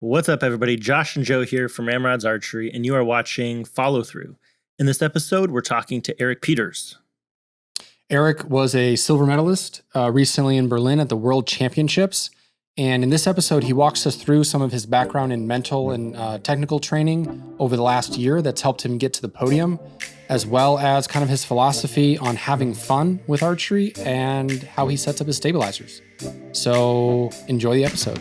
What's up, everybody? Josh and Joe here from Ramrod's Archery, and you are watching Follow Through. In this episode, we're talking to Eric Peters. Eric was a silver medalist recently in Berlin at the World Championships. And in this episode, he walks us through some of his background in mental and technical training over the last year that's helped him get to the podium, as well as kind of his philosophy on having fun with archery and how he sets up his stabilizers. So enjoy the episode.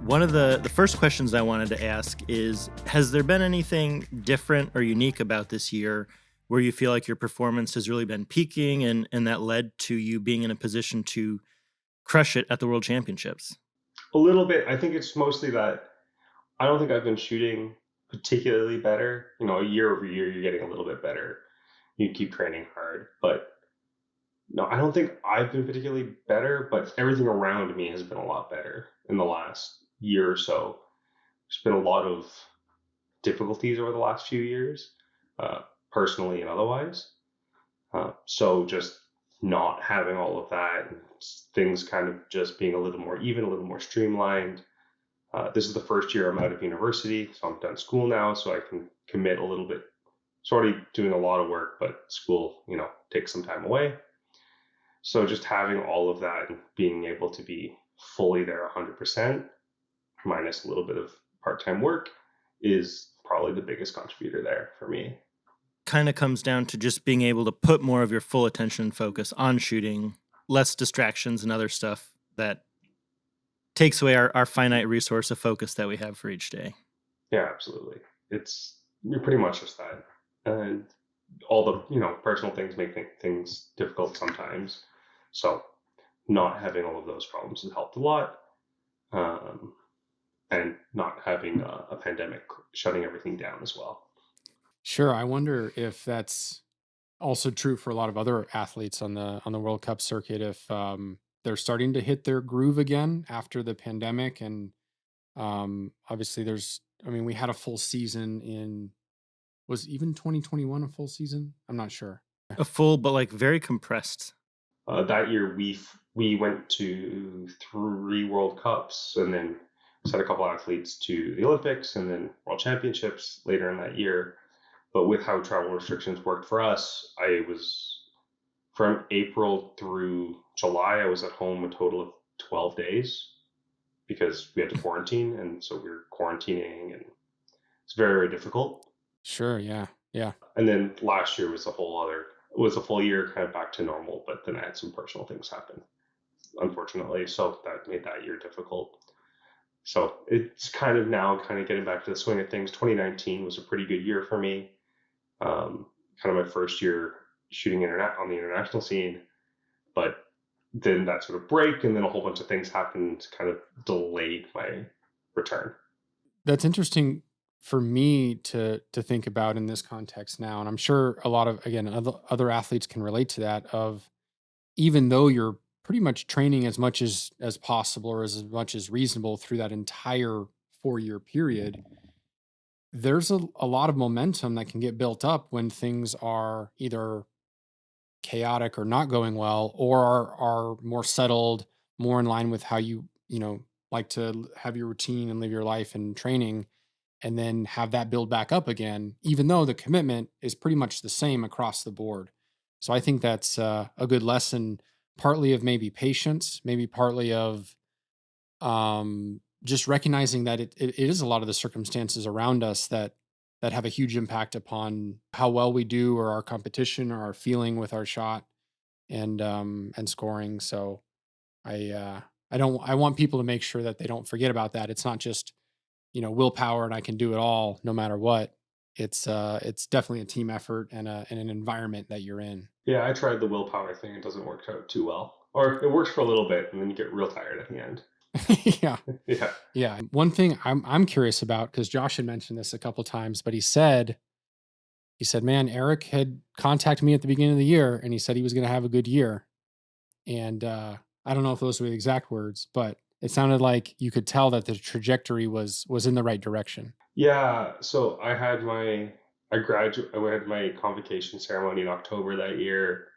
One of the first questions I wanted to ask is, has there been anything different or unique about this year where you feel like your performance has really been peaking and that led to you being in a position to crush it at the World Championships? A little bit. I think it's mostly that I don't think I've been shooting particularly better. Year over year, you're getting a little bit better. You keep training hard. But no, I don't think I've been particularly better, but everything around me has been a lot better in the last year or so. There's been a lot of difficulties over the last few years, personally and otherwise. So just not having all of that, and things kind of just being a little more even, a little more streamlined. This is the first year I'm out of university, so I'm done school now, so I can commit a little bit. It's already doing a lot of work, but school, takes some time away. So just having all of that and being able to be fully there 100%, minus a little bit of part-time work, is probably the biggest contributor there for me. Kind of comes down to just being able to put more of your full attention and focus on shooting, less distractions and other stuff that takes away our finite resource of focus that we have for each day. Yeah, absolutely. You're pretty much just that. And all the, personal things make things difficult sometimes. So not having all of those problems has helped a lot. And not having a pandemic shutting everything down as well. Sure. I wonder if that's also true for a lot of other athletes on the World Cup circuit, if they're starting to hit their groove again after the pandemic. And obviously we had a full season was even 2021 a full season? I'm not sure. A full, but like very compressed. That year we went to 3 World Cups and then sent a couple athletes to the Olympics and then World Championships later in that year. But with how travel restrictions worked for us, I was from April through July, I was at home a total of 12 days because we had to quarantine. And so we were quarantining and it's very, very difficult. Sure. Yeah. Yeah. And then last year was a full year kind of back to normal, but then I had some personal things happen, unfortunately. So that made that year difficult. So it's kind of getting back to the swing of things. 2019 was a pretty good year for me. Kind of my first year shooting on the international scene, but then that sort of break and then a whole bunch of things happened, kind of delayed my return. That's interesting for me to think about in this context now. And I'm sure a lot of, again, other athletes can relate to that, of even though you're pretty much training as much as possible or as much as reasonable through that entire 4-year period, there's a lot of momentum that can get built up when things are either chaotic or not going well, or are more settled, more in line with how you like to have your routine and live your life and training, and then have that build back up again, even though the commitment is pretty much the same across the board. So I think that's a good lesson, partly of maybe patience, maybe partly of just recognizing that it is a lot of the circumstances around us that have a huge impact upon how well we do, or our competition, or our feeling with our shot and scoring. So I want people to make sure that they don't forget about that. It's not just willpower and I can do it all no matter what. It's definitely a team effort and an environment that you're in. Yeah, I tried the willpower thing. It doesn't work out too well, or it works for a little bit and then you get real tired at the end. Yeah. One thing I'm curious about, because Josh had mentioned this a couple times, but he said, man, Eric had contacted me at the beginning of the year and he said he was going to have a good year. And I don't know if those were the exact words, but it sounded like you could tell that the trajectory was in the right direction. Yeah, so I had my convocation ceremony in October that year.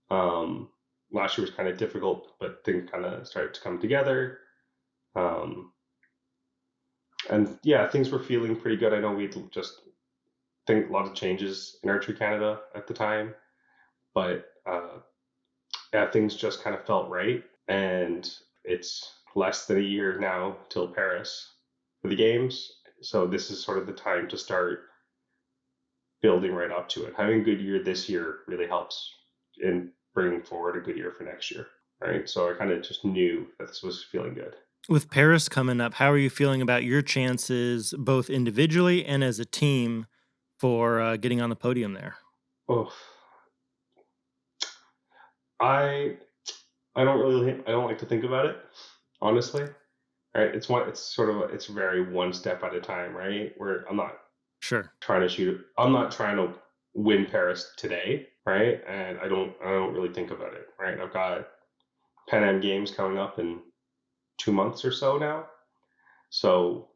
Last year was kind of difficult, but things kind of started to come together. And yeah, things were feeling pretty good. I know we'd just think a lot of changes in Archery Canada at the time, but yeah, things just kind of felt right. And it's less than a year now till Paris for the games. So this is sort of the time to start building right up to it. Having a good year this year really helps in bringing forward a good year for next year. Right. So I kind of just knew that this was feeling good. With Paris coming up, how are you feeling about your chances, both individually and as a team, for getting on the podium there? Oh, I I don't like to think about it, honestly. Right? It's very one step at a time, right? Where Sure. I'm not trying to win Paris today, right? And I don't really think about it, right? I've got Pan Am Games coming up in 2 months or so now. So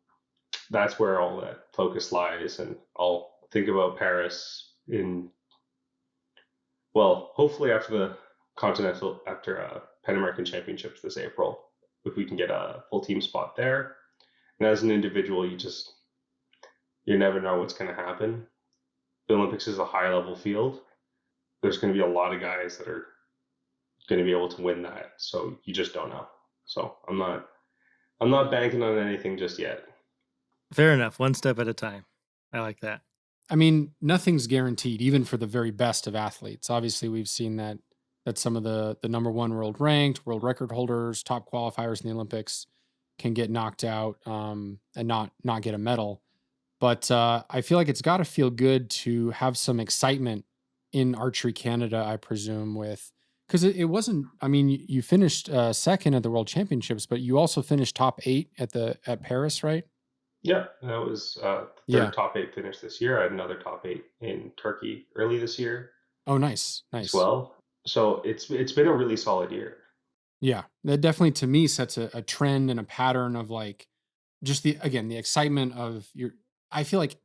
that's where all that focus lies. And I'll think about Paris hopefully after Pan American Championships this April, if we can get a full team spot there. And as an individual, you never know what's going to happen. The Olympics is a high level field. There's going to be a lot of guys that are going to be able to win that. So you just don't know. So I'm not banking on anything just yet. Fair enough. One step at a time. I like that. I mean, nothing's guaranteed, even for the very best of athletes. Obviously, we've seen that some of the number one world ranked, world record holders, top qualifiers in the Olympics can get knocked out and not get a medal. But I feel like it's got to feel good to have some excitement in Archery Canada, I presume, with because it wasn't. I mean, you finished second at the World Championships, but you also finished top 8 at Paris, right? Yeah, that was the Yeah. third top 8 finish this year. I had another top 8 in Turkey early this year Oh, nice, as nice. well. So it's been a really solid year. Yeah, that definitely to me sets a trend and a pattern of like just the excitement of your. I feel like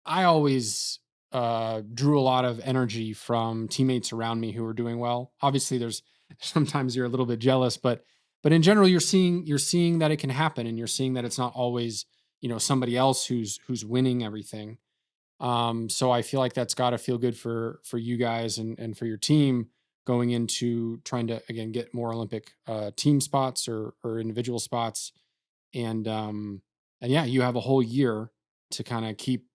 I always drew a lot of energy from teammates around me who were doing well. Obviously, there's sometimes you're a little bit jealous, but in general, you're seeing that it can happen, and you're seeing that it's not always somebody else who's winning everything. So I feel like that's got to feel good for you guys and for your team going into trying to again get more Olympic team spots or individual spots, and yeah, you have a whole year to kind of keep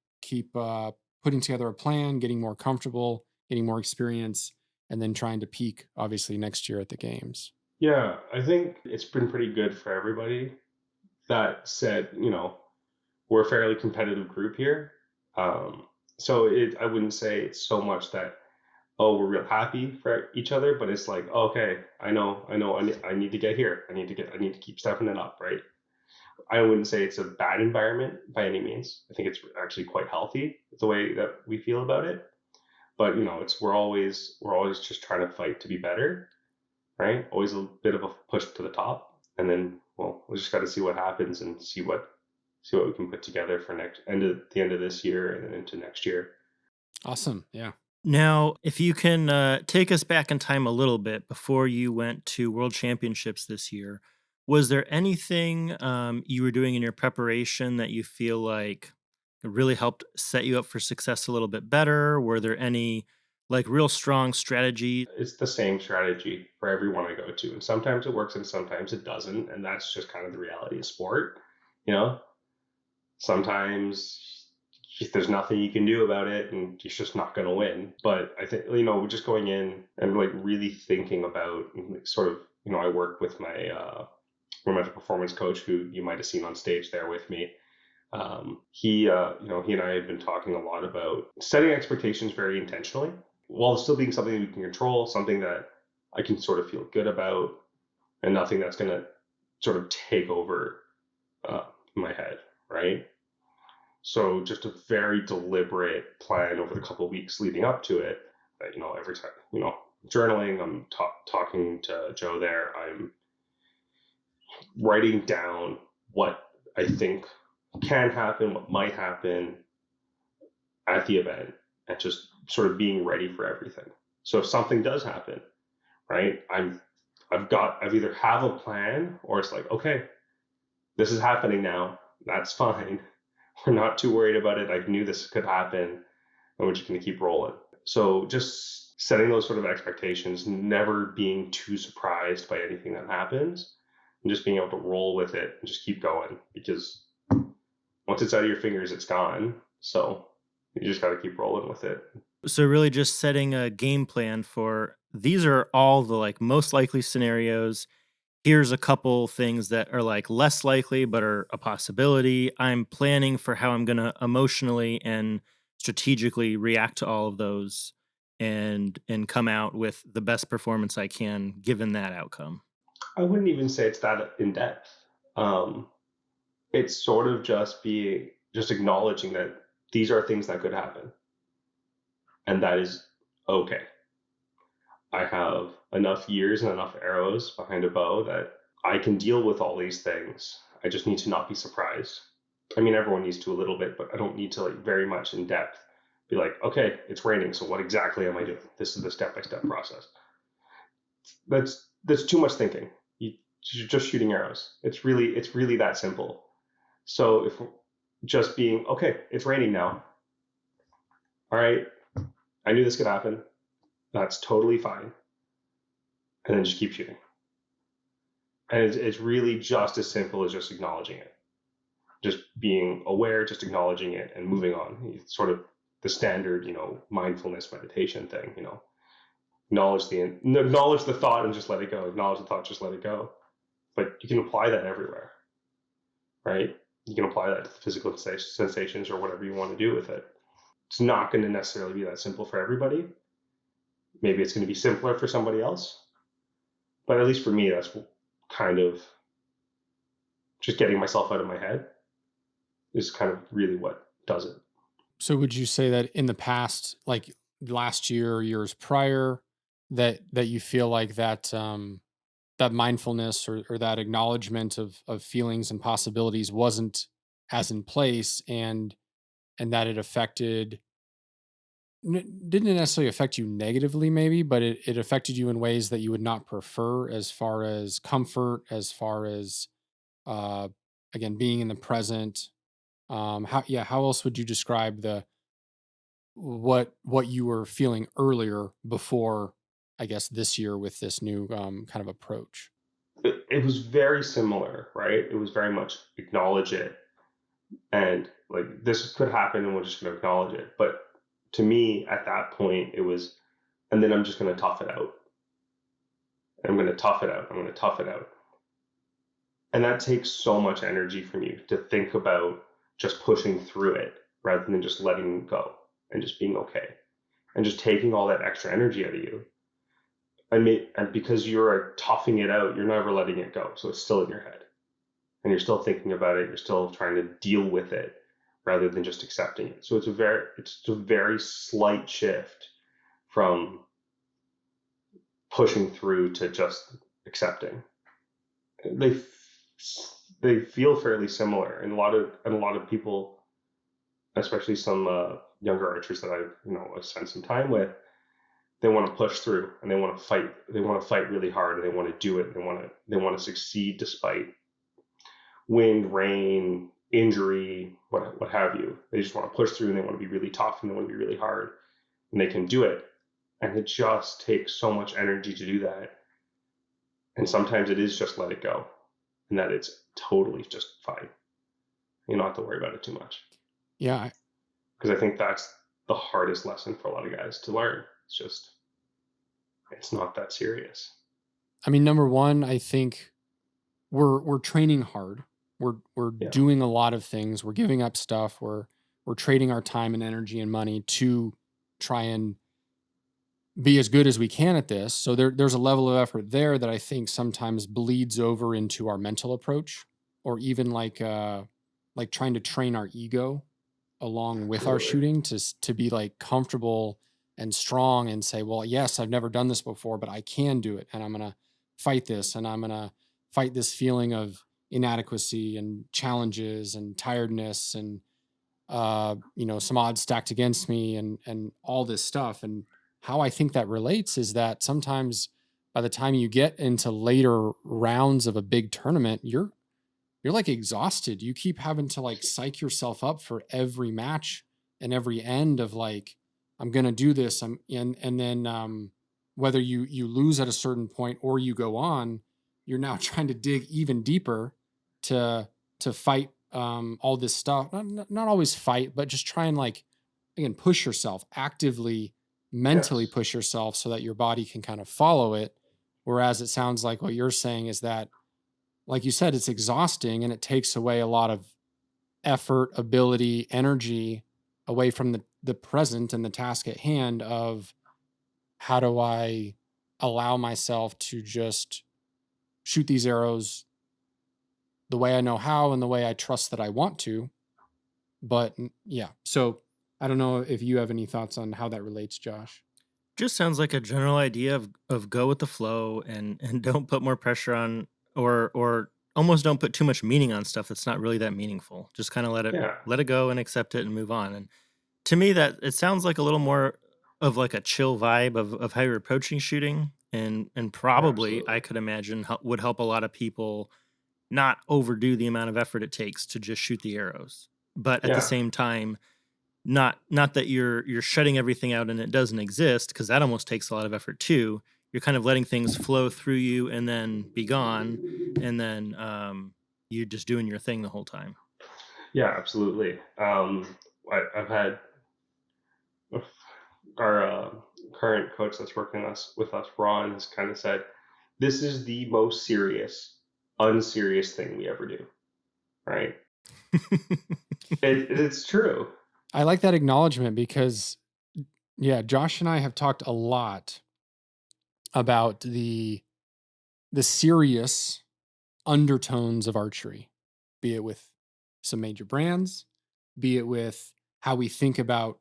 putting together a plan, getting more comfortable, getting more experience, and then trying to peak obviously next year at the games. Yeah, I think it's been pretty good for everybody. That said, we're a fairly competitive group here. So I wouldn't say it's so much that, oh, we're real happy for each other, but it's like, okay, I know, I need to get here. I need to keep stepping it up, right? I wouldn't say it's a bad environment by any means. I think it's actually quite healthy the way that we feel about it. But we're always just trying to fight to be better, right? Always a bit of a push to the top, and then we just got to see what happens and see what we can put together for the end of this year and then into next year. Awesome. Yeah. Now, if you can take us back in time a little bit before you went to World Championships this year, was there anything you were doing in your preparation that you feel like really helped set you up for success a little bit better? Were there any like real strong strategy? It's the same strategy for everyone I go to, and sometimes it works and sometimes it doesn't, and that's just kind of the reality of sport. You know, sometimes there's nothing you can do about it and you're just not going to win. But I think, we're just going in and like really thinking about sort of, I work with my mental performance coach who you might have seen on stage there with me. He and I had been talking a lot about setting expectations very intentionally while still being something we can control, something that I can sort of feel good about, and nothing that's going to sort of take over my head, right? So just a very deliberate plan over the couple of weeks leading up to it. That, every time, journaling. I'm talking to Joe there. writing down what I think can happen, what might happen at the event, and just sort of being ready for everything. So if something does happen, right, I've either have a plan, or it's like, okay, this is happening now. That's fine. We're not too worried about it. I knew this could happen, and we're just going to keep rolling. So just setting those sort of expectations, never being too surprised by anything that happens, and just being able to roll with it and just keep going, because once it's out of your fingers, it's gone. So you just got to keep rolling with it. So really just setting a game plan for these are all the like most likely scenarios. Here's a couple things that are like less likely but are a possibility. I'm planning for how I'm going to emotionally and strategically react to all of those and come out with the best performance I can given that outcome. I wouldn't even say it's that in depth. It's sort of just acknowledging that these are things that could happen, and that is okay. I have enough years and enough arrows behind a bow that I can deal with all these things. I just need to not be surprised. I mean, everyone needs to a little bit, but I don't need to like very much in depth be like, okay, it's raining, so what exactly am I doing? This is the step-by-step process. That's too much thinking. You're just shooting arrows. It's really that simple. So if just being, okay, it's raining now. All right, I knew this could happen. That's totally fine. And then just keep shooting. And it's really just as simple as just acknowledging it. Just being aware, just acknowledging it and moving on. It's sort of the standard, mindfulness meditation thing, acknowledge the thought and just let it go. Acknowledge the thought, just let it go. But you can apply that everywhere, right? You can apply that to the physical sensations or whatever you want to do with it. It's not going to necessarily be that simple for everybody. Maybe it's going to be simpler for somebody else. But at least for me, that's kind of just getting myself out of my head is kind of really what does it. So would you say that in the past, like last year or years prior, that you feel like that that mindfulness or that acknowledgement of feelings and possibilities wasn't as in place, and that it affected didn't necessarily affect you negatively maybe, but it affected you in ways that you would not prefer, as far as comfort, as far as uh again being in the present. How else would you describe the what you were feeling earlier before, I guess, this year with this new kind of approach? It was very similar, right? It was very much acknowledge it, and like this could happen and we're just going to acknowledge it. But to me at that point it was, and then I'm just going to tough it out. I'm going to tough it out. I'm going to tough it out. And that takes so much energy from you to think about just pushing through it rather than just letting go and just being okay and just taking all that extra energy out of you. And because you're toughing it out, you're never letting it go. So it's still in your head and you're still thinking about it. You're still trying to deal with it rather than just accepting it. So it's a very slight shift from pushing through to just accepting. They they feel fairly similar, and a lot of people, especially some younger archers that I've spent some time with, they want to push through and they want to fight. They want to fight really hard and they want to do it. And they want to succeed despite wind, rain, injury, what have you. They just want to push through and they want to be really tough and they want to be really hard, and they can do it. And it just takes so much energy to do that. And sometimes it is just let it go, and that it's totally just fine. You don't have to worry about it too much. Yeah. Because I think that's the hardest lesson for a lot of guys to learn. It's not that serious. I mean, number one, I think we're training hard. We're doing a lot of things. We're giving up stuff. We're trading our time and energy and money to try and be as good as we can at this. So there's a level of effort there that I think sometimes bleeds over into our mental approach, or even like trying to train our ego along with our shooting to be like comfortable and strong and say, well, yes, I've never done this before, but I can do it, and I'm gonna fight this, and I'm gonna fight this feeling of inadequacy and challenges and tiredness and some odds stacked against me and all this stuff. And how I think that relates is that sometimes by the time you get into later rounds of a big tournament, you're like exhausted. You keep having to like psych yourself up for every match and every end of like, I'm gonna do this. And then whether you lose at a certain point or you go on, you're now trying to dig even deeper to fight all this stuff. Not always fight, but just try and like again push yourself actively, mentally Yes. push yourself so that your body can kind of follow it. Whereas it sounds like what you're saying is that, like you said, it's exhausting and it takes away a lot of effort, ability, energy away from the present and the task at hand of how do I allow myself to just shoot these arrows the way I know how and the way I trust that I want to. But yeah, so I don't know if you have any thoughts on how that relates, Josh. Just sounds like a general idea of go with the flow and don't put more pressure on, or almost don't put too much meaning on stuff that's not really that meaningful. Just kind of Yeah. let it go and accept it and move on. And to me, that it sounds like a little more of like a chill vibe of how you're approaching shooting, and probably Absolutely. I could imagine would help a lot of people not overdo the amount of effort it takes to just shoot the arrows. But at the Yeah. same time, not that you're shutting everything out and it doesn't exist, because that almost takes a lot of effort too. You're kind of letting things flow through you and then be gone, and then you're just doing your thing the whole time. Yeah, absolutely. I've had our current coach that's working with us, Ron, has kind of said, this is the most serious, unserious thing we ever do, right? It's true. I like that acknowledgement because, yeah, Josh and I have talked a lot about the serious undertones of archery, be it with some major brands, be it with how we think about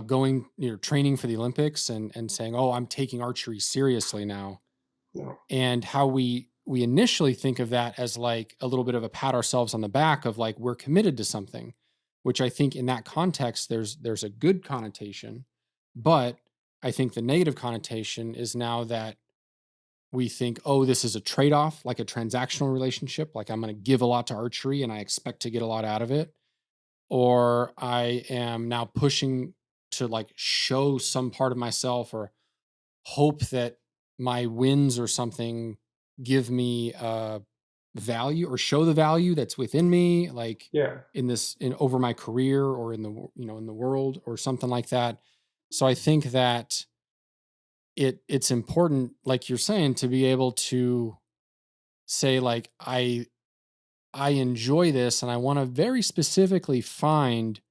going, training for the Olympics and saying, "Oh, I'm taking archery seriously now," No. and how we initially think of that as like a little bit of a pat ourselves on the back of like we're committed to something, which I think in that context there's a good connotation, but I think the negative connotation is now that we think, oh, this is a trade off, like a transactional relationship. Like I'm going to give a lot to archery and I expect to get a lot out of it. Or I am now pushing to like show some part of myself or hope that my wins or something give me value or show the value that's within me, like Yeah. in over my career or in the, in the world or something like that. So I think that it's important, like you're saying, to be able to say like I enjoy this and I want to very specifically find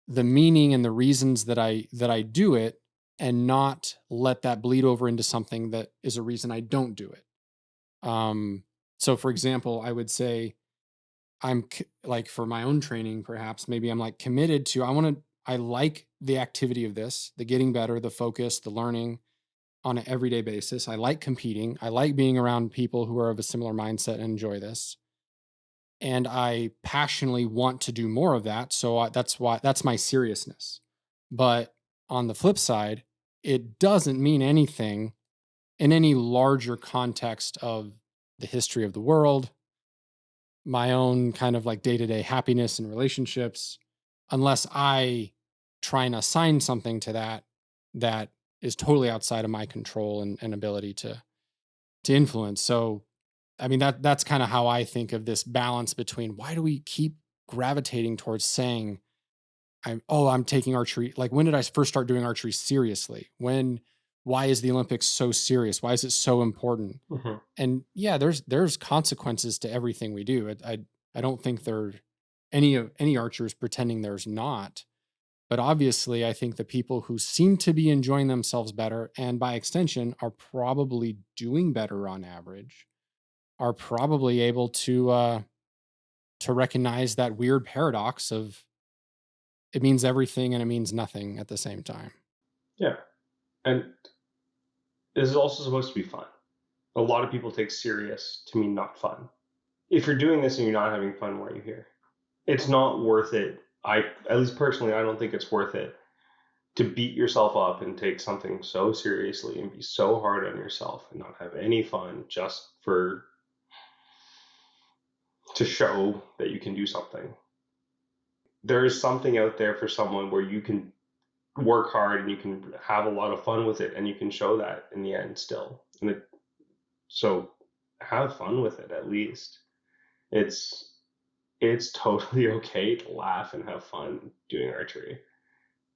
the meaning and the reasons that I do it and not let that bleed over into something that is a reason I don't do it. So for example, I would say like for my own training perhaps maybe I'm like committed to I like the activity of this, the getting better, the focus, the learning on an everyday basis. I like competing. I like being around people who are of a similar mindset and enjoy this. And I passionately want to do more of that. So that's my seriousness. But on the flip side, it doesn't mean anything in any larger context of the history of the world, my own kind of like day to day happiness and relationships, unless I try and assign something to that is totally outside of my control and ability to influence. So I mean that's kind of how I think of this balance between why do we keep gravitating towards saying I'm taking archery. Like when did I first start doing archery seriously? Why is the Olympics so serious? Why is it so important? Hmm. And yeah, there's consequences to everything we do. I don't think there any archers pretending there's not. But obviously, I think the people who seem to be enjoying themselves better and by extension are probably doing better on average are probably able to recognize that weird paradox of it means everything and it means nothing at the same time. Yeah. And this is also supposed to be fun. a lot of people take serious to mean not fun. If you're doing this and you're not having fun, why are you here? It's not worth it. At least personally, I don't think it's worth it to beat yourself up and take something so seriously and be so hard on yourself and not have any fun just to show that you can do something. There is something out there for someone where you can work hard and you can have a lot of fun with it and you can show that in the end still. So have fun with it at least. It's totally okay to laugh and have fun doing archery.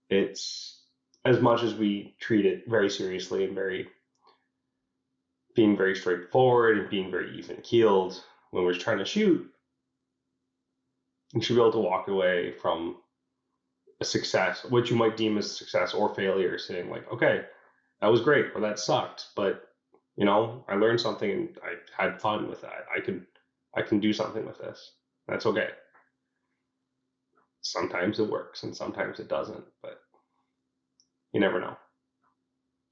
It's, as much as we treat it very seriously and being very straightforward and being very even keeled when we're trying to shoot, you should be able to walk away from a success, what you might deem as success or failure, saying like, okay, that was great or that sucked, but I learned something and I had fun with that. I can do something with this. That's okay. Sometimes it works and sometimes it doesn't, but you never know.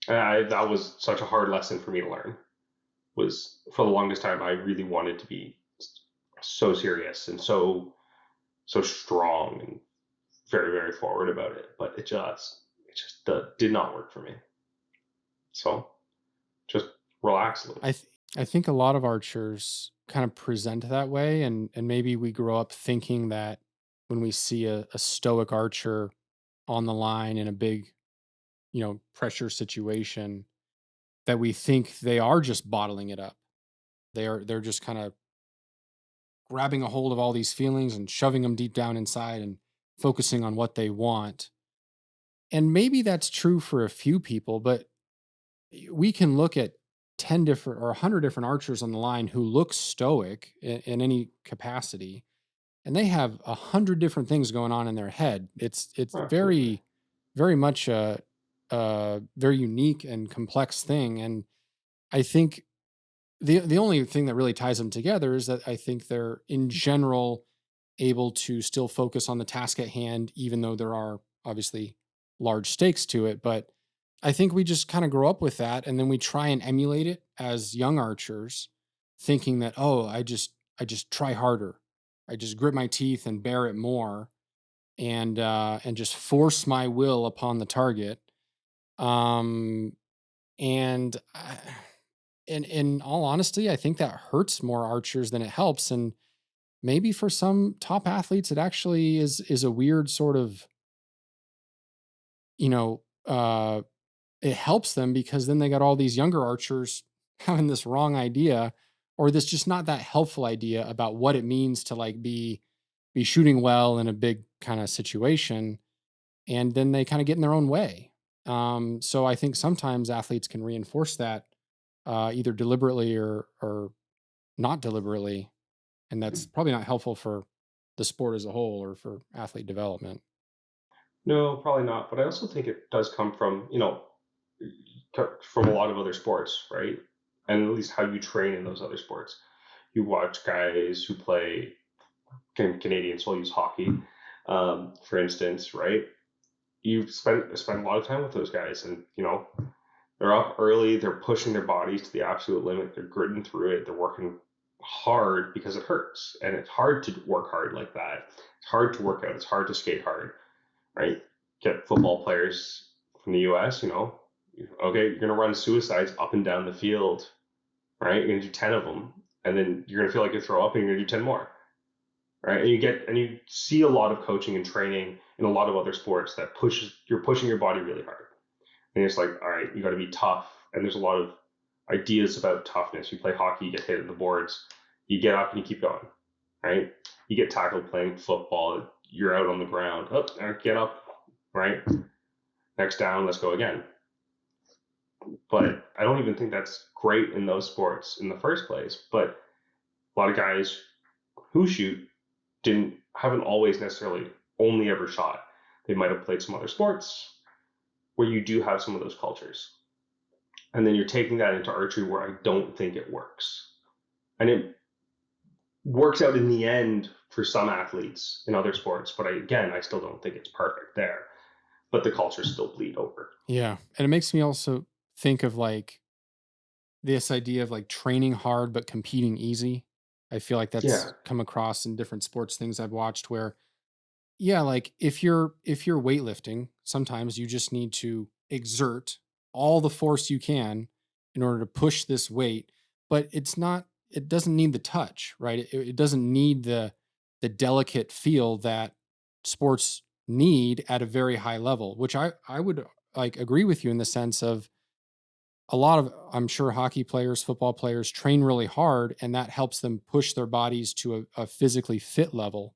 That was such a hard lesson for me to learn. Was for the longest time I really wanted to be so serious and so strong and very, very forward about it, but it just did not work for me. So just relax a little. I think a lot of archers kind of present that way, and maybe we grow up thinking that when we see a stoic archer on the line in a big, pressure situation, that we think they are just bottling it up. They're just kind of grabbing a hold of all these feelings and shoving them deep down inside and focusing on what they want. And maybe that's true for a few people, but we can look at 10 different or 100 different archers on the line who look stoic in any capacity, and they have 100 different things going on in their head. It's very, very much a very unique and complex thing. And I think the only thing that really ties them together is that I think they're in general able to still focus on the task at hand, even though there are obviously large stakes to it. But I think we just kind of grow up with that, and then we try and emulate it as young archers, thinking that, oh, I just try harder, I just grit my teeth and bear it more, and just force my will upon the target. Um, and in all honesty, I think that hurts more archers than it helps. And maybe for some top athletes, it actually is a weird sort of, you know, it helps them because then they got all these younger archers having this wrong idea, or this just not that helpful idea about what it means to like be shooting well in a big kind of situation, and then they kind of get in their own way. So I think sometimes athletes can reinforce that either deliberately or not deliberately, and that's probably not helpful for the sport as a whole or for athlete development. No, probably not. But I also think it does come from, from a lot of other sports, right? And at least how you train in those other sports. You watch guys who play, Canadians will use hockey, for instance, right? You've spent a lot of time with those guys, and they're up early, they're pushing their bodies to the absolute limit, they're gritting through it, they're working hard because it hurts, and it's hard to work hard like that. It's hard to work out. It's hard to skate hard, right? Get football players from the U.S. Okay, you're gonna run suicides up and down the field, right? You're gonna do 10 of them, and then you're gonna feel like you throw up, and you're gonna do 10 more, right? And you see a lot of coaching and training in a lot of other sports that you're pushing your body really hard, and it's like, all right, you got to be tough, and there's a lot of ideas about toughness. You play hockey, you get hit at the boards, you get up and you keep going, right? You get tackled playing football, you're out on the ground, get up, right? Next down, let's go again. But I don't even think that's great in those sports in the first place. But a lot of guys who shoot haven't always necessarily only ever shot. They might have played some other sports where you do have some of those cultures. And then you're taking that into archery where I don't think it works. And it works out in the end for some athletes in other sports, but I still don't think it's perfect there. But the cultures still bleed over. Yeah. And it makes me also think of like this idea of like training hard but competing easy. I feel like Yeah, that's come across in different sports things I've watched where yeah, like if you're weightlifting, sometimes you just need to exert all the force you can in order to push this weight, but it doesn't need the touch, right? It doesn't need the delicate feel that sports need at a very high level, which I would like agree with you in the sense of a lot of I'm sure hockey players, football players train really hard and that helps them push their bodies to a physically fit level,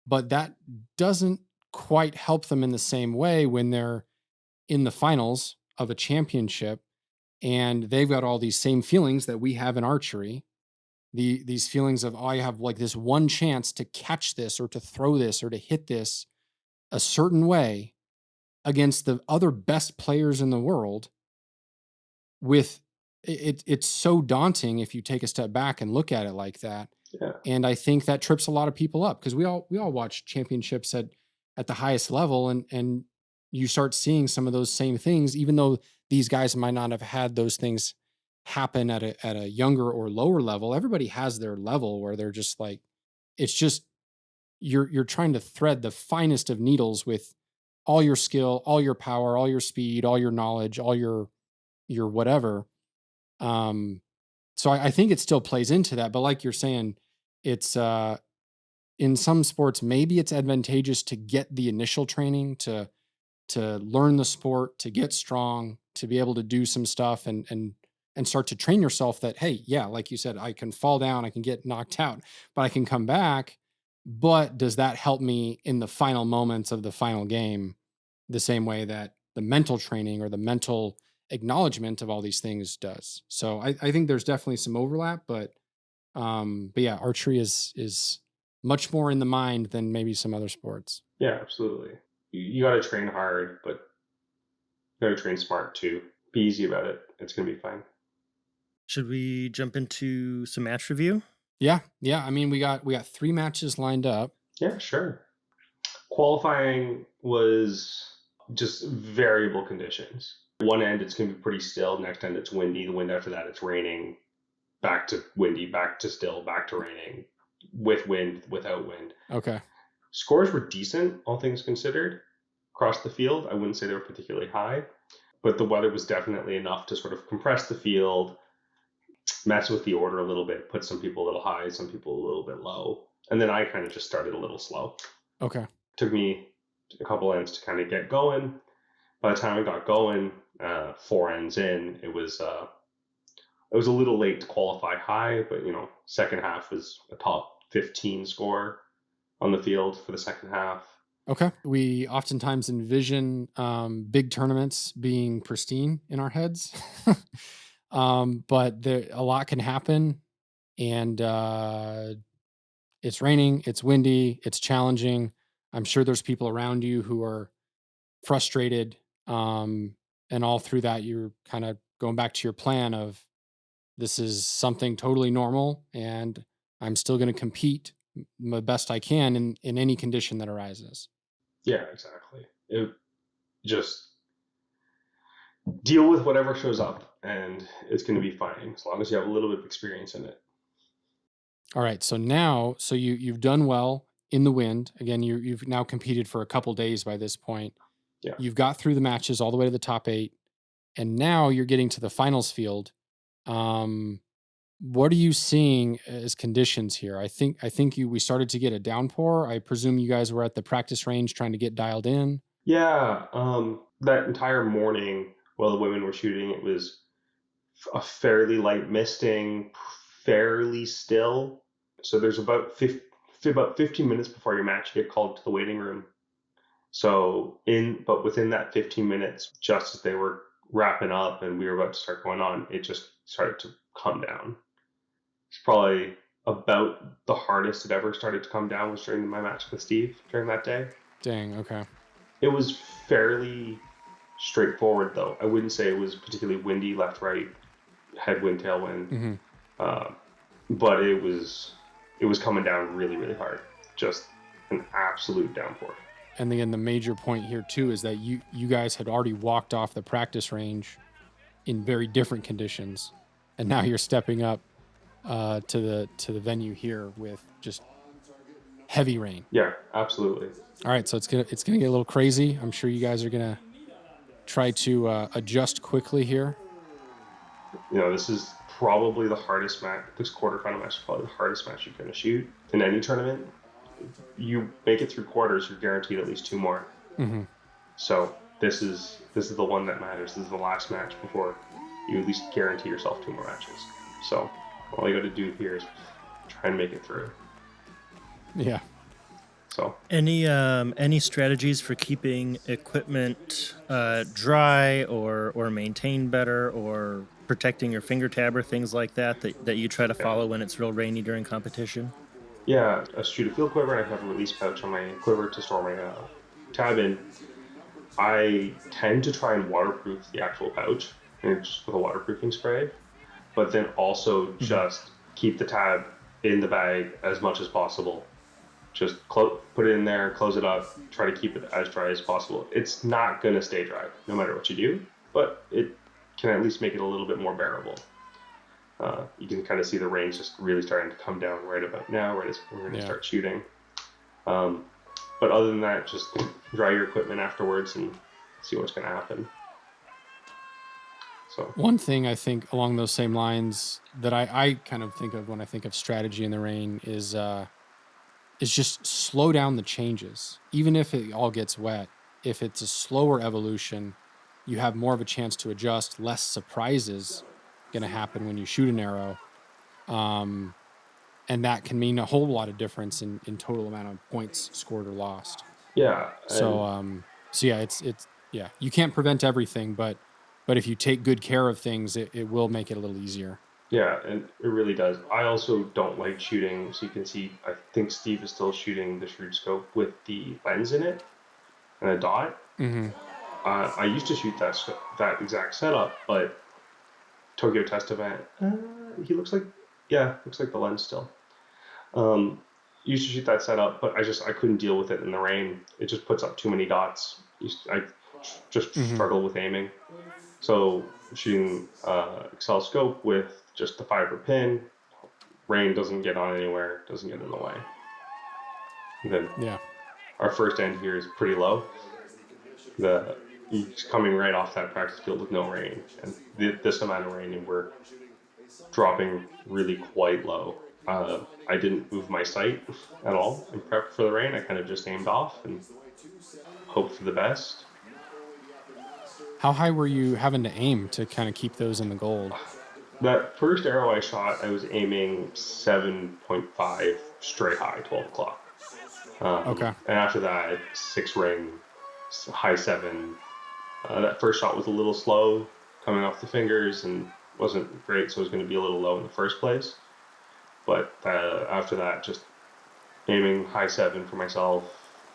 but that doesn't quite help them in the same way when they're in the finals of a championship and they've got all these same feelings that we have in archery. These feelings of, oh, I have like this one chance to catch this or to throw this or to hit this a certain way against the other best players in the world with it's so daunting if you take a step back and look at it like that. yeah, And I think that trips a lot of people up because we all watch championships at the highest level and you start seeing some of those same things, even though these guys might not have had those things happen at a younger or lower level. Everybody has their level where they're just like, it's just you're trying to thread the finest of needles with all your skill, all your power, all your speed, all your knowledge, all your whatever. So I think it still plays into that, but like you're saying, it's in some sports maybe it's advantageous to get the initial training to learn the sport, to get strong, to be able to do some stuff and start to train yourself that hey, yeah, like you said, I can fall down, I can get knocked out, but I can come back. But does that help me in the final moments of the final game the same way that the mental training or the mental acknowledgement of all these things does? So I think there's definitely some overlap, but yeah, archery is much more in the mind than maybe some other sports. yeah, absolutely. You got to train hard, but you got to train smart too. Be easy about it. It's gonna be fine. Should we jump into some match review? Yeah, yeah. I mean, we got 3 matches lined up. Yeah, sure. Qualifying was just variable conditions. One end it's gonna be pretty still. Next end it's windy. The wind after that it's raining. Back to windy. Back to still. Back to raining. With wind. Without wind. Okay. Scores were decent, all things considered, across the field. I wouldn't say they were particularly high, but the weather was definitely enough to sort of compress the field, mess with the order a little bit, put some people a little high, some people a little bit low. And then I kind of just started a little slow. Okay. Took me a couple ends to kind of get going. By the time I got going, 4 ends in, it was a little late to qualify high, but second half was a top 15 score on the field for the second half. Okay. We oftentimes envision big tournaments being pristine in our heads, but a lot can happen, and it's raining, it's windy, it's challenging. I'm sure there's people around you who are frustrated, and all through that, you're kind of going back to your plan of this is something totally normal, and I'm still going to compete the best I can in any condition that arises. Yeah, exactly. It just deal with whatever shows up and it's going to be fine as long as you have a little bit of experience in it. All right. So you've done well in the wind. Again, you've now competed for a couple days by this point. Yeah. You've got through the matches all the way to the top 8, and now you're getting to the finals field. What are you seeing as conditions here? I think we started to get a downpour. I presume you guys were at the practice range trying to get dialed in. Yeah. That entire morning while the women were shooting, it was a fairly light misting, fairly still. So there's about 15 minutes before your match, you get called to the waiting room. But within that 15 minutes, just as they were wrapping up and we were about to start going on, it just started to come down. It's probably about the hardest it ever started to come down was during my match with Steve during that day. Dang. Okay. It was fairly straightforward though. I wouldn't say it was particularly windy left, right, headwind, tailwind, Mm-hmm. but it was coming down really, really hard. Just an absolute downpour. And again, the major point here too is that you guys had already walked off the practice range in very different conditions. and now you're stepping up to the venue here with just heavy rain. Yeah, absolutely. All right, so it's gonna get a little crazy. I'm sure you guys are gonna try to adjust quickly here. This is probably the hardest match. This quarterfinal match is probably the hardest match you're going to shoot in any tournament. You make it through quarters, you're guaranteed at least 2 more. Mm-hmm. So this is the one that matters. This is the last match before you at least guarantee yourself 2 more matches. So all you got to do here is try and make it through. Yeah. So any strategies for keeping equipment dry or maintained better, or protecting your finger tab or things like that you try to follow when it's real rainy during competition? Yeah, I shoot a field quiver, and I have a release pouch on my quiver to store my tab in. I tend to try and waterproof the actual pouch, just with a waterproofing spray, but then also just keep the tab in the bag as much as possible. Just put it in there, close it up, try to keep it as dry as possible. It's not going to stay dry no matter what you do, but it can at least make it a little bit more bearable. You can kind of see the rain just really starting to come down right about now, right as we're going to start shooting. But other than that, just dry your equipment afterwards and see what's going to happen. So one thing I think along those same lines that I kind of think of when I think of strategy in the rain is just slow down the changes. Even if it all gets wet, if it's a slower evolution, you have more of a chance to adjust, less surprises going to happen when you shoot an arrow. And that can mean a whole lot of difference in total amount of points scored or lost. Yeah. So yeah, it's you can't prevent everything, but if you take good care of things, it will make it a little easier. Yeah, and it really does. I also don't like shooting, so you can see, I think Steve is still shooting the shrewd scope with the lens in it and a dot. Mm-hmm. I used to shoot that exact setup, but Tokyo test event, he looks like the lens still. Used to shoot that setup, but I couldn't deal with it in the rain. It just puts up too many dots. I just struggle with aiming. So shooting Excel scope with just the fiber pin, rain doesn't get on anywhere, doesn't get in the way. And then our first end here is pretty low. He's coming right off that practice field with no rain, and this amount of rain, and we're dropping really quite low. I didn't move my sight at all in prep for the rain. I kind of just aimed off and hoped for the best. How high were you having to aim to kind of keep those in the gold? That first arrow I shot, I was aiming 7.5 straight high, 12 o'clock. Okay. And after that, 6 ring, high 7. That first shot was a little slow coming off the fingers and wasn't great, so it was going to be a little low in the first place. But after that, just aiming high 7 for myself.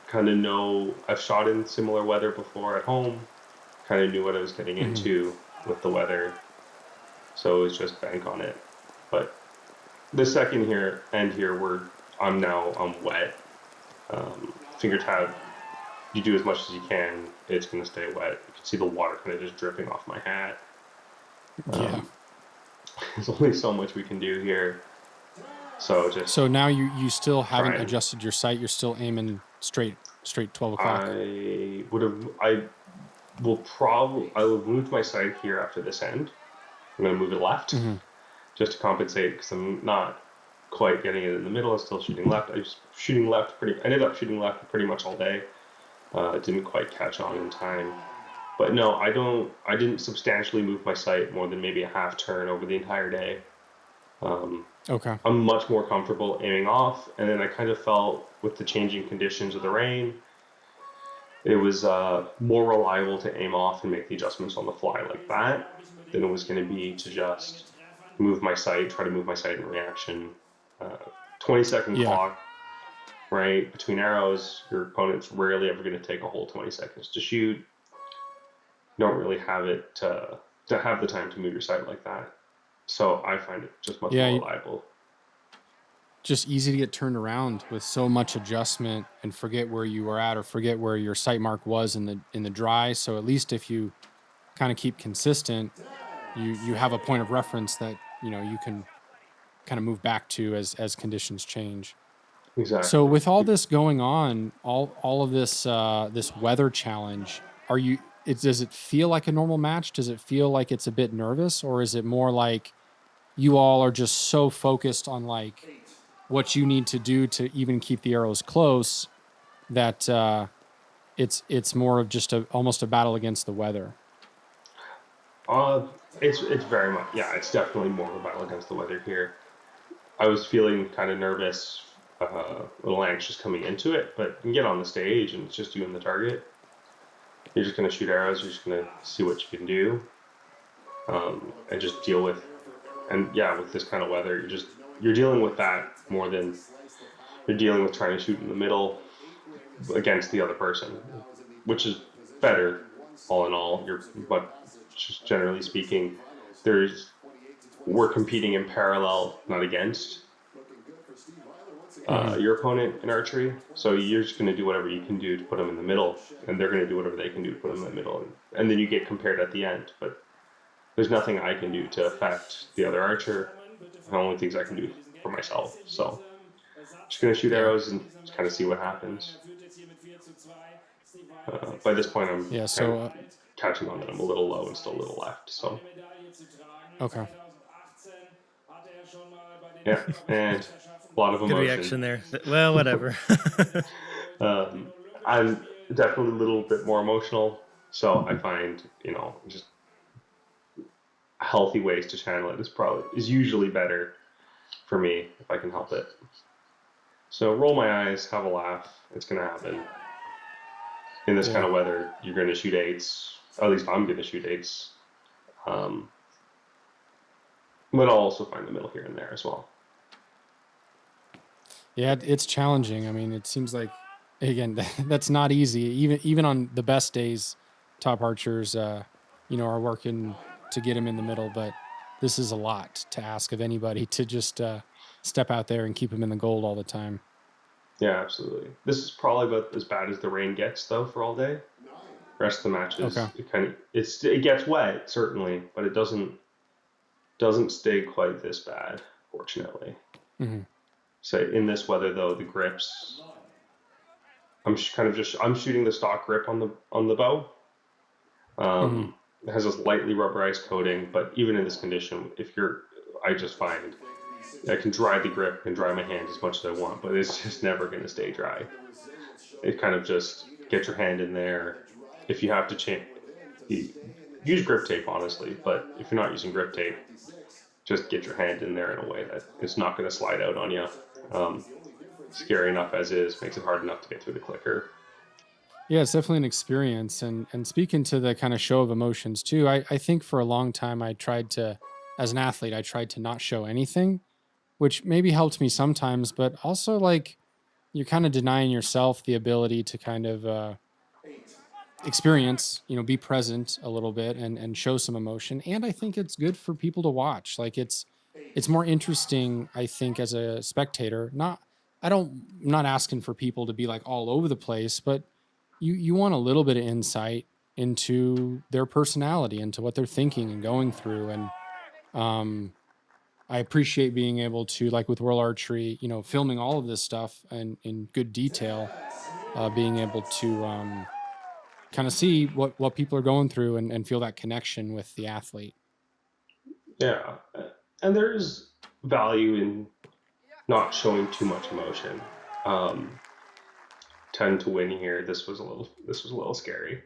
Kind of know I've shot in similar weather before at home. Kind of knew what I was getting into with the weather. So it was just bank on it. But the second end here, I'm wet. Finger tab, you do as much as you can, it's going to stay wet. You can see the water kind of just dripping off my hat. There's only so much we can do here. So now you still haven't adjusted your sight. You're still aiming straight 12 o'clock. I will have moved my sight here after this end. I'm going to move it left just to compensate, because I'm not quite getting it in the middle. I'm still shooting left. Ended up shooting left pretty much all day. Didn't quite catch on in time. But no, I didn't substantially move my sight more than maybe a half turn over the entire day. Okay. I'm much more comfortable aiming off, and then I kind of felt with the changing conditions of the rain, it was more reliable to aim off and make the adjustments on the fly like that than it was going to be to just try to move my sight in reaction. 20-second clock, right, between arrows. Your opponent's rarely ever going to take a whole 20 seconds to shoot. You don't really have it to have the time to move your sight like that. So I find it just much more reliable. Just easy to get turned around with so much adjustment and forget where you were at or forget where your sight mark was in the dry. So at least if you kind of keep consistent, you have a point of reference that you can kind of move back to as conditions change. Exactly. So with all this going on, all of this this weather challenge, does it feel like a normal match? Does it feel like it's a bit nervous, or is it more like you all are just so focused on like what you need to do to even keep the arrows close that it's more of just almost a battle against the weather? It's very much, yeah, it's definitely more of a battle against the weather here. I was feeling kind of nervous, a little anxious coming into it, but you can get on the stage and it's just you and the target. You're just going to shoot arrows. You're just going to see what you can do, and just deal with. And yeah, with this kind of weather, you're dealing with that more than you're dealing with trying to shoot in the middle against the other person, which is better all in all. But just generally speaking, we're competing in parallel, not against your opponent in archery. So you're just going to do whatever you can do to put them in the middle, and they're going to do whatever they can do to put them in the middle, and then you get compared at the end. But there's nothing I can do to affect the other archer. The only things I can do for myself. So just going to shoot arrows and just kind of see what happens. By this point, I'm catching on that I'm a little low and still a little left. So okay. Yeah, and a lot of emotion. Good reaction there. Well, whatever. I'm definitely a little bit more emotional, so I find just healthy ways to channel it is usually better for me if I can help it. So roll my eyes, have a laugh. It's gonna happen. In this kind of weather, you're gonna shoot eights. At least I'm gonna shoot eights. But I'll also find the middle here and there as well. Yeah, it's challenging. I mean, it seems like, again, that's not easy. Even on the best days, top archers, are working to get him in the middle. But this is a lot to ask of anybody to just step out there and keep him in the gold all the time. Yeah, absolutely. This is probably about as bad as the rain gets, though, for all day. The rest of the matches, it gets wet certainly, but it doesn't stay quite this bad, fortunately. Mm-hmm. So in this weather, though, the grips, I'm shooting the stock grip on the bow. It has this lightly rubberized coating, but even in this condition, I just find I can dry the grip and dry my hand as much as I want, but it's just never going to stay dry. It kind of just get your hand in there. If you have to use grip tape, honestly, but if you're not using grip tape, just get your hand in there in a way that it's not going to slide out on you. Scary enough as is, makes it hard enough to get through the clicker. Yeah, it's definitely an experience. And speaking to the kind of show of emotions too, I think for a long time as an athlete, I tried to not show anything, which maybe helped me sometimes, but also like you're kind of denying yourself the ability to kind of experience, be present a little bit and show some emotion. And I think it's good for people to watch. Like it's more interesting, I think, as a spectator. I'm not asking for people to be like all over the place, but you want a little bit of insight into their personality, into what they're thinking and going through. And I appreciate being able to, like with World Archery, filming all of this stuff and in good detail, being able to kind of see what people are going through and feel that connection with the athlete. Yeah, and there's value in not showing too much emotion. 10 to win here. This was a little scary.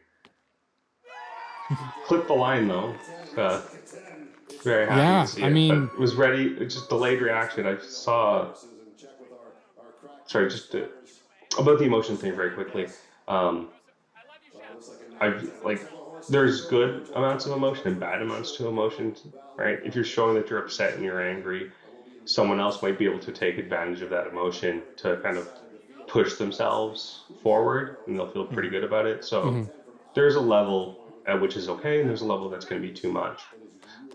Clipped the line though. Very happy to see it. But was ready. It's just delayed reaction. I saw. Sorry, about the emotion thing very quickly. There's good amounts of emotion and bad amounts to emotion, right? If you're showing that you're upset and you're angry, someone else might be able to take advantage of that emotion to kind of push themselves forward, and they'll feel pretty good about it. So there's a level at which is okay, and there's a level that's going to be too much.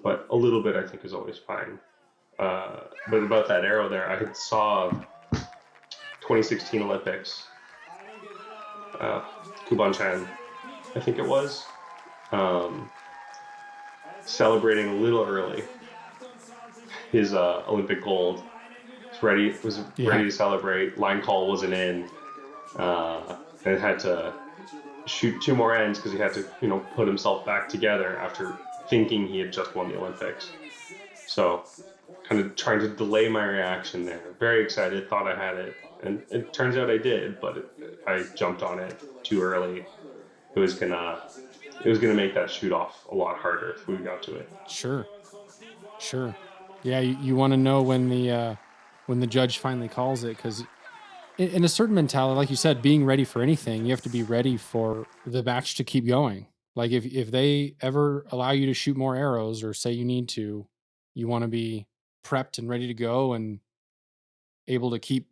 But a little bit, I think, is always fine. But about that arrow there, I saw 2016 Olympics, Kuban-chan, I think it was, celebrating a little early. his Olympic gold. Was ready Yeah. to celebrate. Line call wasn't in, and had to shoot 2 more ends because he had to, put himself back together after thinking he had just won the Olympics. So kind of trying to delay my reaction there. Very excited, thought I had it, and it turns out I did. But if I jumped on it too early, it was gonna make that shoot off a lot harder if we got to it. Sure. Yeah, you want to know when the judge finally calls it, because in a certain mentality, like you said, being ready for anything, you have to be ready for the match to keep going. Like if they ever allow you to shoot more arrows or say you need to, you want to be prepped and ready to go and able to keep,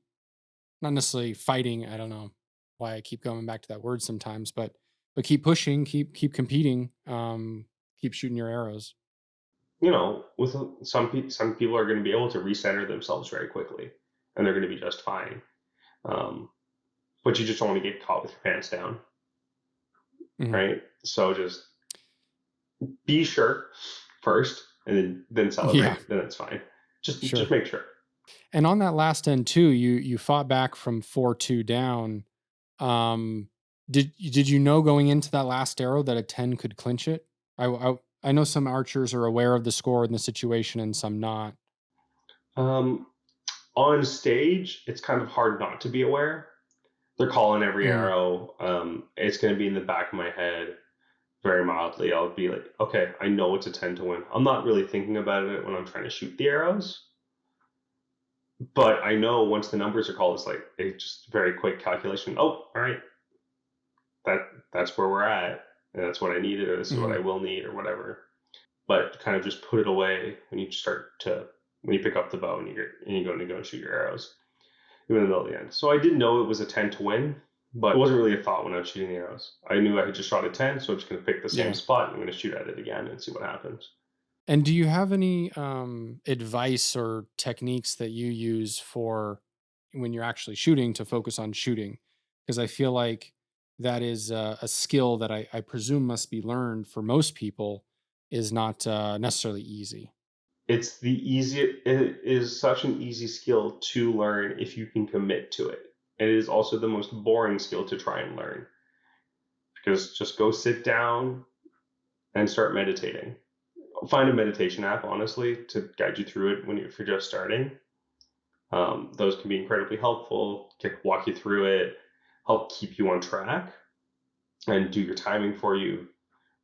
not necessarily fighting. I don't know why I keep going back to that word sometimes, but keep pushing, keep competing, keep shooting your arrows. With some people are going to be able to recenter themselves very quickly, and they're going to be just fine. But you just don't want to get caught with your pants down, right? So just be sure first, and then celebrate. Yeah. Then it's fine. Just Sure. make sure. And on that last end too, you fought back from 4-2 down. Did you know going into that last arrow that a 10 could clinch it? I know some archers are aware of the score and the situation, and some not. On stage, it's kind of hard not to be aware. They're calling every arrow. It's going to be in the back of my head very mildly. I'll be like, okay, I know it's a 10 to win. I'm not really thinking about it when I'm trying to shoot the arrows. But I know once the numbers are called, it's like a just very quick calculation. Oh, all right. That's where we're at. And that's what I needed, or this is what I will need, or whatever. But kind of just put it away when you pick up the bow and you go and shoot your arrows, even in the middle of the end. So I didn't know it was a 10 to win, but it wasn't really a thought when I was shooting the arrows. I knew I had just shot a 10, so I'm just going to pick the same spot and I'm going to shoot at it again and see what happens. And do you have any advice or techniques that you use for when you're actually shooting to focus on shooting? Because I feel like that is a skill that I presume must be learned for most people, is not necessarily easy. It is such an easy skill to learn if you can commit to it. And it is also the most boring skill to try and learn, because just go sit down and start meditating. Find a meditation app, honestly, to guide you through it if you're just starting. Those can be incredibly helpful, walk you through it, help keep you on track, and do your timing for you.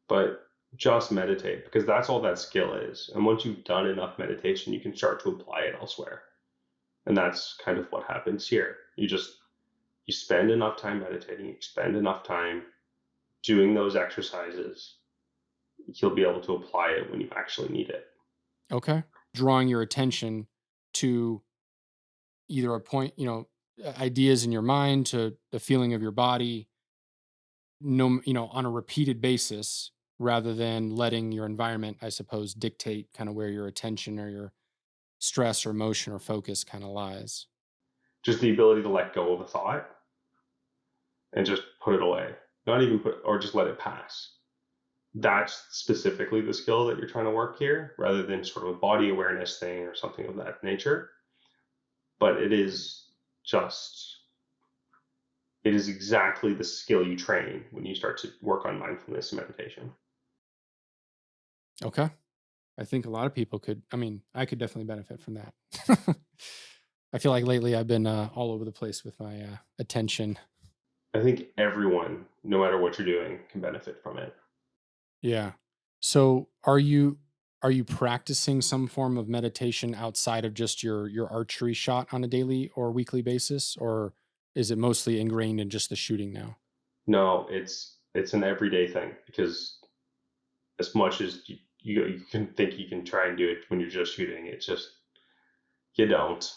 But just meditate, because that's all that skill is. And once you've done enough meditation, you can start to apply it elsewhere. And that's kind of what happens here. You spend enough time meditating, you spend enough time doing those exercises, you'll be able to apply it when you actually need it. Okay. Drawing your attention to either a point, ideas in your mind, to the feeling of your body, on a repeated basis, rather than letting your environment, I suppose, dictate kind of where your attention or your stress or emotion or focus kind of lies. Just the ability to let go of a thought and just put it away. Not even or just let it pass. That's specifically the skill that you're trying to work here, rather than sort of a body awareness thing or something of that nature. But it is exactly the skill you train when you start to work on mindfulness and meditation. Okay. I think a lot of people I could definitely benefit from that. I feel like lately I've been all over the place with my attention. I think everyone, no matter what you're doing, can benefit from it. Yeah. So are you practicing some form of meditation outside of just your archery shot on a daily or weekly basis, or is it mostly ingrained in just the shooting now? No, it's an everyday thing, because as much as you can think you can try and do it when you're just shooting, it's just, you don't,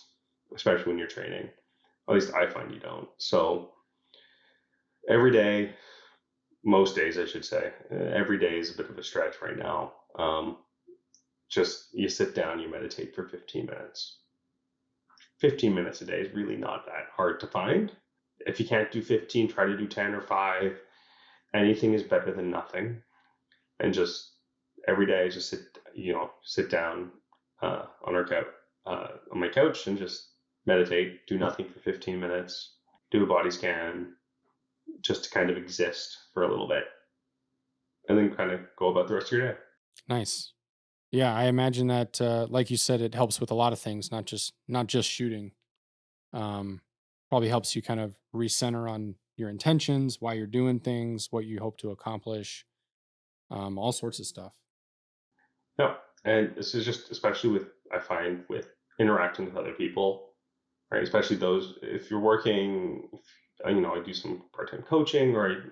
especially when you're training. At least I find you don't. So every day, most days I should say, every day is a bit of a stretch right now. Just you sit down, you meditate for 15 minutes. 15 minutes a day is really not that hard to find. If you can't do 15, try to do 10 or 5. Anything is better than nothing. And just every day, just sit down on my couch and just meditate, do nothing for 15 minutes, do a body scan, just to kind of exist for a little bit, and then kind of go about the rest of your day. Nice. Yeah, I imagine that, like you said, it helps with a lot of things, not just shooting. Um, Probably helps you kind of recenter on your intentions, why you're doing things, what you hope to accomplish, all sorts of stuff. No, and this is just especially with I find with interacting with other people, right? Especially those if you're working, I do some part-time coaching, or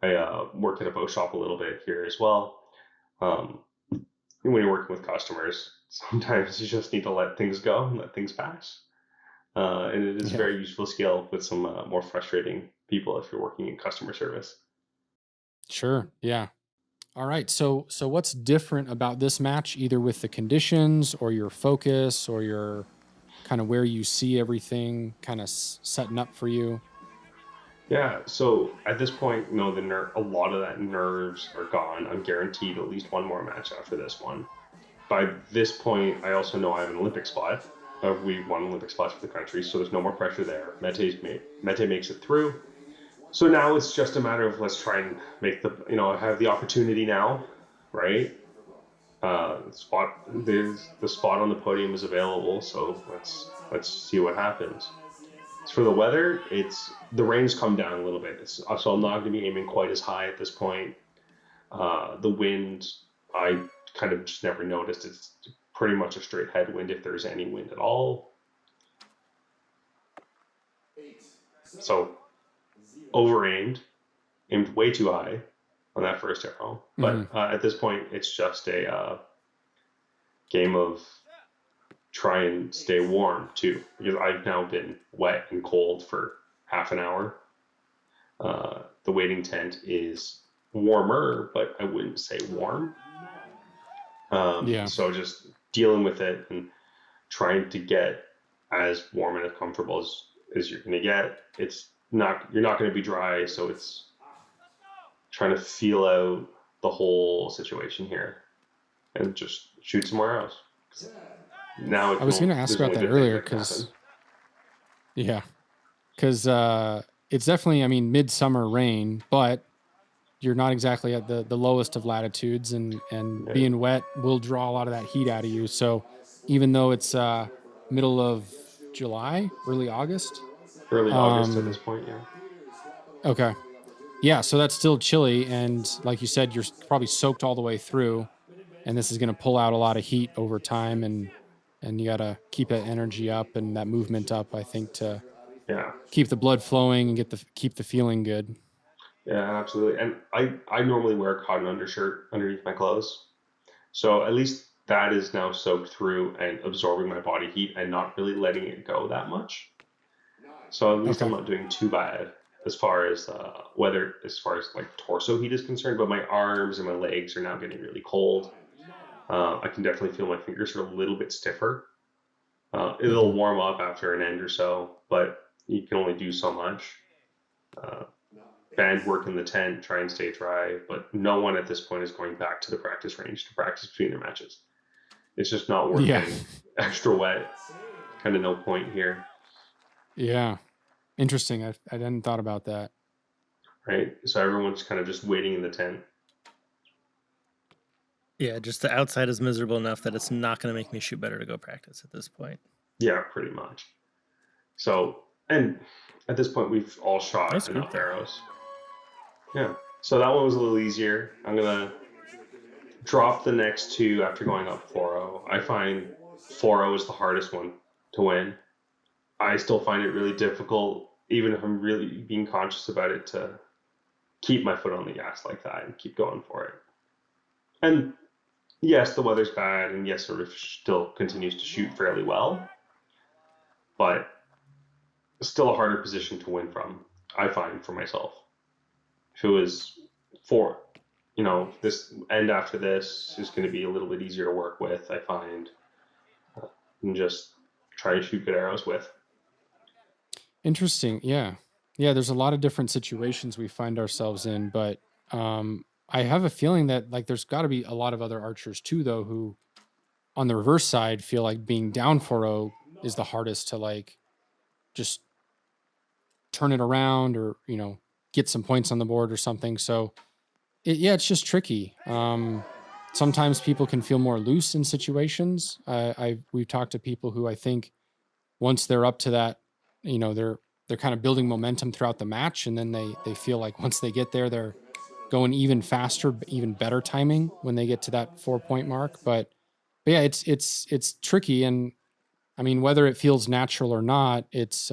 I work at a bow shop a little bit here as well. Um, when you're working with customers, sometimes you just need to let things go and let things pass. And it is a Yeah. very useful skill with some more frustrating people if you're working in customer service. Sure. Yeah. All right. So what's different about this match, either with the conditions or your focus or your kind of where you see everything kind of setting up for you? Yeah, so at this point, a lot of that nerves are gone. I'm guaranteed at least one more match after this one. By this point, I also know I have an Olympic spot. We won Olympic spots for the country, so there's no more pressure there. Mete makes it through. So now it's just a matter of let's try and have the opportunity now, right? The spot on the podium is available, so let's see what happens. As for the weather, the rain's come down a little bit. So I'm not going to be aiming quite as high at this point. The wind, I kind of just never noticed. It's pretty much a straight headwind if there's any wind at all. So aimed way too high on that first arrow. But at this point, it's just a game of try and stay warm too, because I've now been wet and cold for half an hour. The waiting tent is warmer, but I wouldn't say warm. Yeah. So just dealing with it and trying to get as warm and as comfortable as you're going to get. You're not going to be dry, so it's trying to feel out the whole situation here and just shoot some more arrows. Now I was going to ask there's about only that good things earlier that can happen. because it's definitely, I mean, midsummer rain, but you're not exactly at the lowest of latitudes, and Yeah. being wet will draw a lot of that heat out of you. So even though it's middle of July, early August, Early August at this point, yeah. okay, yeah, so that's still chilly, and like you said, you're probably soaked all the way through, and this is going to pull out a lot of heat over time, and you got to keep that energy up and that movement up, I think, to Yeah. keep the blood flowing and keep the feeling good. Yeah, absolutely. And I normally wear a cotton undershirt underneath my clothes. So at least that is now soaked through and absorbing my body heat and not really letting it go that much. So at least I'm Okay. not doing too bad as far as as far as like torso heat is concerned. But my arms and my legs are now getting really cold. I can definitely feel my fingers are a little bit stiffer. It'll warm up after an end or so, but you can only do so much. Band work in the tent, try and stay dry, but no one at this point is going back to the practice range to practice between their matches. It's just not worth Yeah. getting extra wet. Kind of no point here, Yeah. Interesting. I hadn't thought about that. right? So everyone's kind of just waiting in the tent. Yeah, just the outside is miserable enough that it's not going to make me shoot better to go practice at this point. Yeah, pretty much. So, and at this point, we've all shot Nice enough group, though. arrows. Yeah. So that one was a little easier. I'm going to drop the next two after going up 4-0. I find 4-0 is the hardest one to win. I still find it really difficult, even if I'm really being conscious about it, to keep my foot on the gas like that and keep going for it. And yes, the weather's bad, and yes, Arif still continues to shoot fairly well, but it's still a harder position to win from, I find, for myself. If it was this end after this is going to be a little bit easier to work with, I find, and just try to shoot good arrows with. Interesting. Yeah. Yeah. There's a lot of different situations we find ourselves in, but I have a feeling that like there's got to be a lot of other archers too, though, who on the reverse side, feel like being down 4-0 is the hardest to like just turn it around or, get some points on the board or something. So it's just tricky. Sometimes people can feel more loose in situations. We've talked to people who I think once they're up to that, they're kind of building momentum throughout the match, and then they feel like once they get there, they're going even faster, even better timing when they get to that 4-point mark. But yeah, it's tricky, and I mean, whether it feels natural or not, it's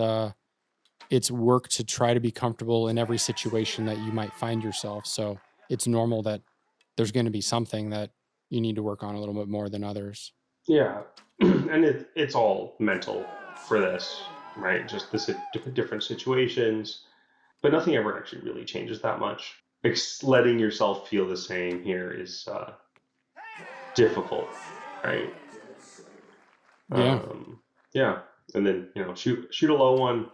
work to try to be comfortable in every situation that you might find yourself. So it's normal that there's going to be something that you need to work on a little bit more than others. Yeah, and it's all mental for this, right? Just different situations, but nothing ever actually really changes that much. Letting yourself feel the same here is difficult, right? Yeah. Yeah, and then shoot a low one.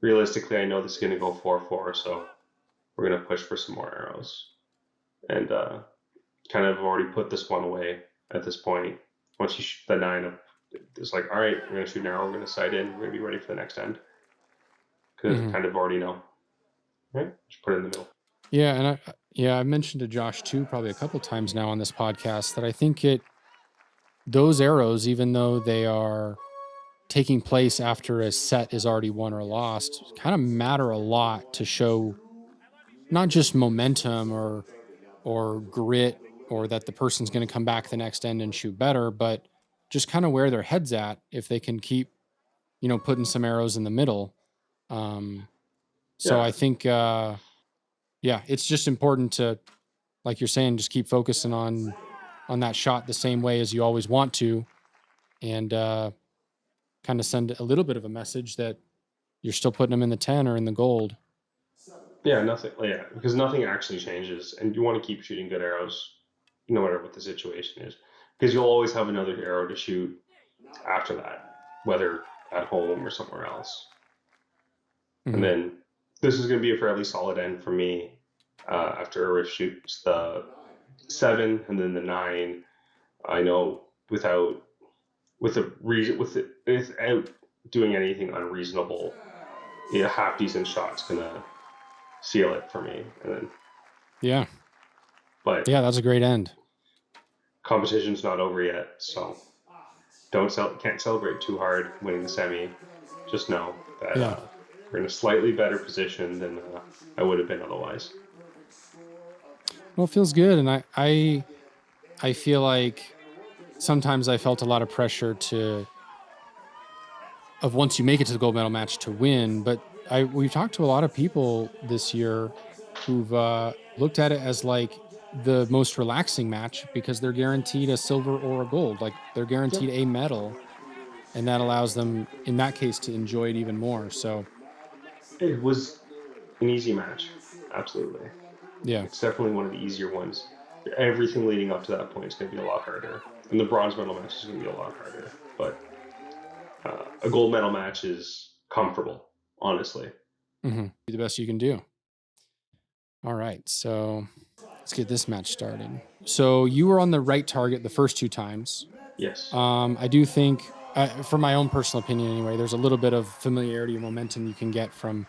Realistically, I know this is going to go 4-4, so we're going to push for some more arrows, and kind of already put this one away at this point. Once you shoot the 9, it's like, all right, we're going to shoot an arrow, we're going to sight in, we're going to be ready for the next end, because I kind of already know, right? Just put it in the middle. Yeah, and I mentioned to Josh too, probably a couple times now on this podcast, that I think those arrows, even though they are taking place after a set is already won or lost, kind of matter a lot to show not just momentum or grit, or that the person's going to come back the next end and shoot better, but just kind of where their head's at, if they can keep, putting some arrows in the middle. So I think, it's just important to, like you're saying, just keep focusing on that shot the same way as you always want to, and kind of send a little bit of a message that you're still putting them in the 10 or in the gold. Yeah, nothing. Yeah, because nothing actually changes, and you want to keep shooting good arrows, no matter what the situation is, because you'll always have another arrow to shoot after that, whether at home or somewhere else. And then this is going to be a fairly solid end for me after Arif shoots the 7 and then the 9. I know without doing anything unreasonable, a half decent shot's gonna seal it for me. And then but that's a great end. Competition's not over yet, so can't celebrate too hard winning the semi. Just know that we're in a slightly better position than I would have been otherwise. Well, it feels good, and I feel like sometimes I felt a lot of pressure of once you make it to the gold medal match to win, but we've talked to a lot of people this year who've looked at it as like the most relaxing match because they're guaranteed a silver or a gold. Like they're guaranteed a medal, and that allows them, in that case, to enjoy it even more. So it was an easy match. Absolutely. Yeah. It's definitely one of the easier ones. Everything leading up to that point is going to be a lot harder. And the bronze medal match is going to be a lot harder. But a gold medal match is comfortable, honestly. Mm-hmm. Be the best you can do. All right. So let's get this match started. So you were on the right target the first 2 times. Yes. I do think, for my own personal opinion anyway, there's a little bit of familiarity and momentum you can get from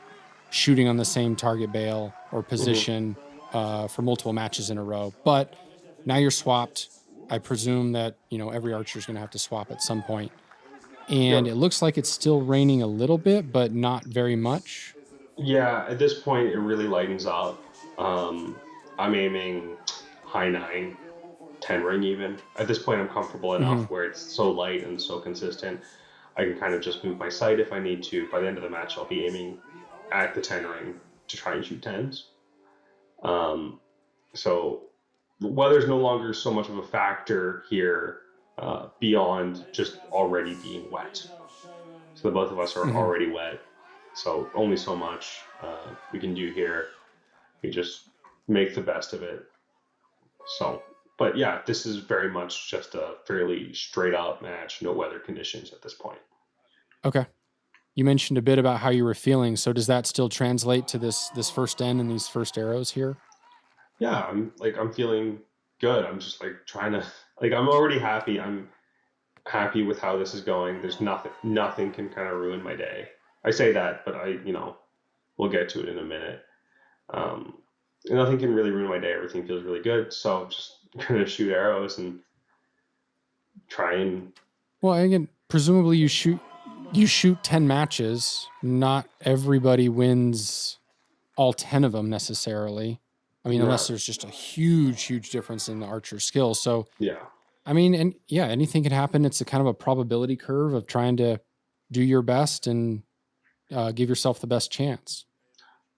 shooting on the same target bale or position for multiple matches in a row. But now you're swapped. I presume that, every archer is going to have to swap at some point. And it looks like it's still raining a little bit, but not very much. Yeah, at this point, it really lightens up. I'm aiming high 9, 10 ring even. At this point, I'm comfortable enough where it's so light and so consistent. I can kind of just move my sight if I need to. By the end of the match, I'll be aiming at the 10 ring to try and shoot 10s. So weather's no longer so much of a factor here beyond just already being wet. So the both of us are already wet. So only so much we can do here. We just make the best of it. So, but yeah, this is very much just a fairly straight up match, no weather conditions at this point. Okay. You mentioned a bit about how you were feeling. So does that still translate to this first end and these first arrows here? Yeah, I'm feeling good. I'm just like trying to, I'm already happy. happy with how this is going. There's nothing can kind of ruin my day. I say that, but we'll get to it in a minute. Nothing can really ruin my day. Everything feels really good. So I'm just gonna shoot arrows and try and. Well, again, presumably you shoot 10 matches. Not everybody wins all 10 of them necessarily. I mean, unless there's just a huge difference in the archer's skill. So Yeah. I mean, and yeah, anything can happen. It's a kind of a probability curve of trying to do your best and give yourself the best chance.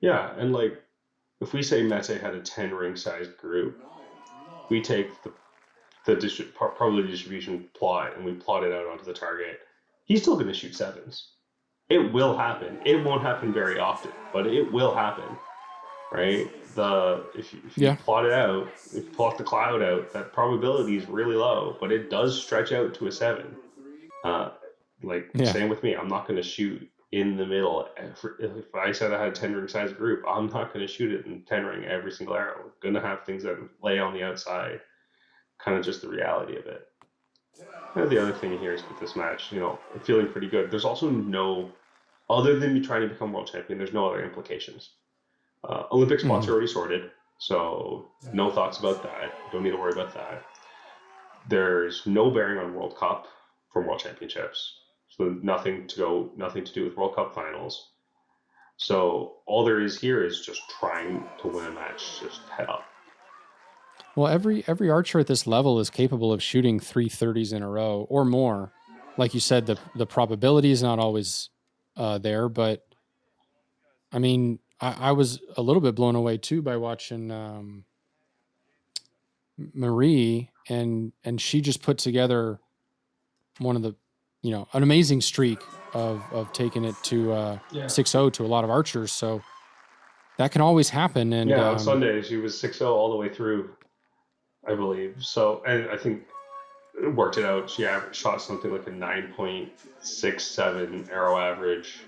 Yeah, and like if we say Mete had a 10 ring sized group, we take the probability distribution plot and we plot it out onto the target. He's still going to shoot sevens. It will happen. It won't happen very often, but it will happen, right? If you plot it out, if you plot the cloud out, that probability is really low, but it does stretch out to a 7. Same with me. I'm not going to shoot in the middle. If I said I had a 10 ring size group, I'm not going to shoot it in 10 ring every single arrow. I'm going to have things that lay on the outside. Kind of just the reality of it. And the other thing here is with this match, I'm feeling pretty good. There's also other than me trying to become world champion, there's no other implications. Olympic spots are already sorted, so no thoughts about that. Don't need to worry about that. There's no bearing on World Cup from World Championships, so nothing to do with World Cup finals. So all there is here is just trying to win a match, just head up. Well, every archer at this level is capable of shooting 330s in a row or more. Like you said, the probability is not always there, but I mean, I was a little bit blown away too by watching Marie, and she just put together one of the, an amazing streak of taking it to 6-0 to a lot of archers. So that can always happen. And on Sunday she was 6-0 all the way through, I believe. So, and I think it worked it out. She shot something like a 9.67 arrow average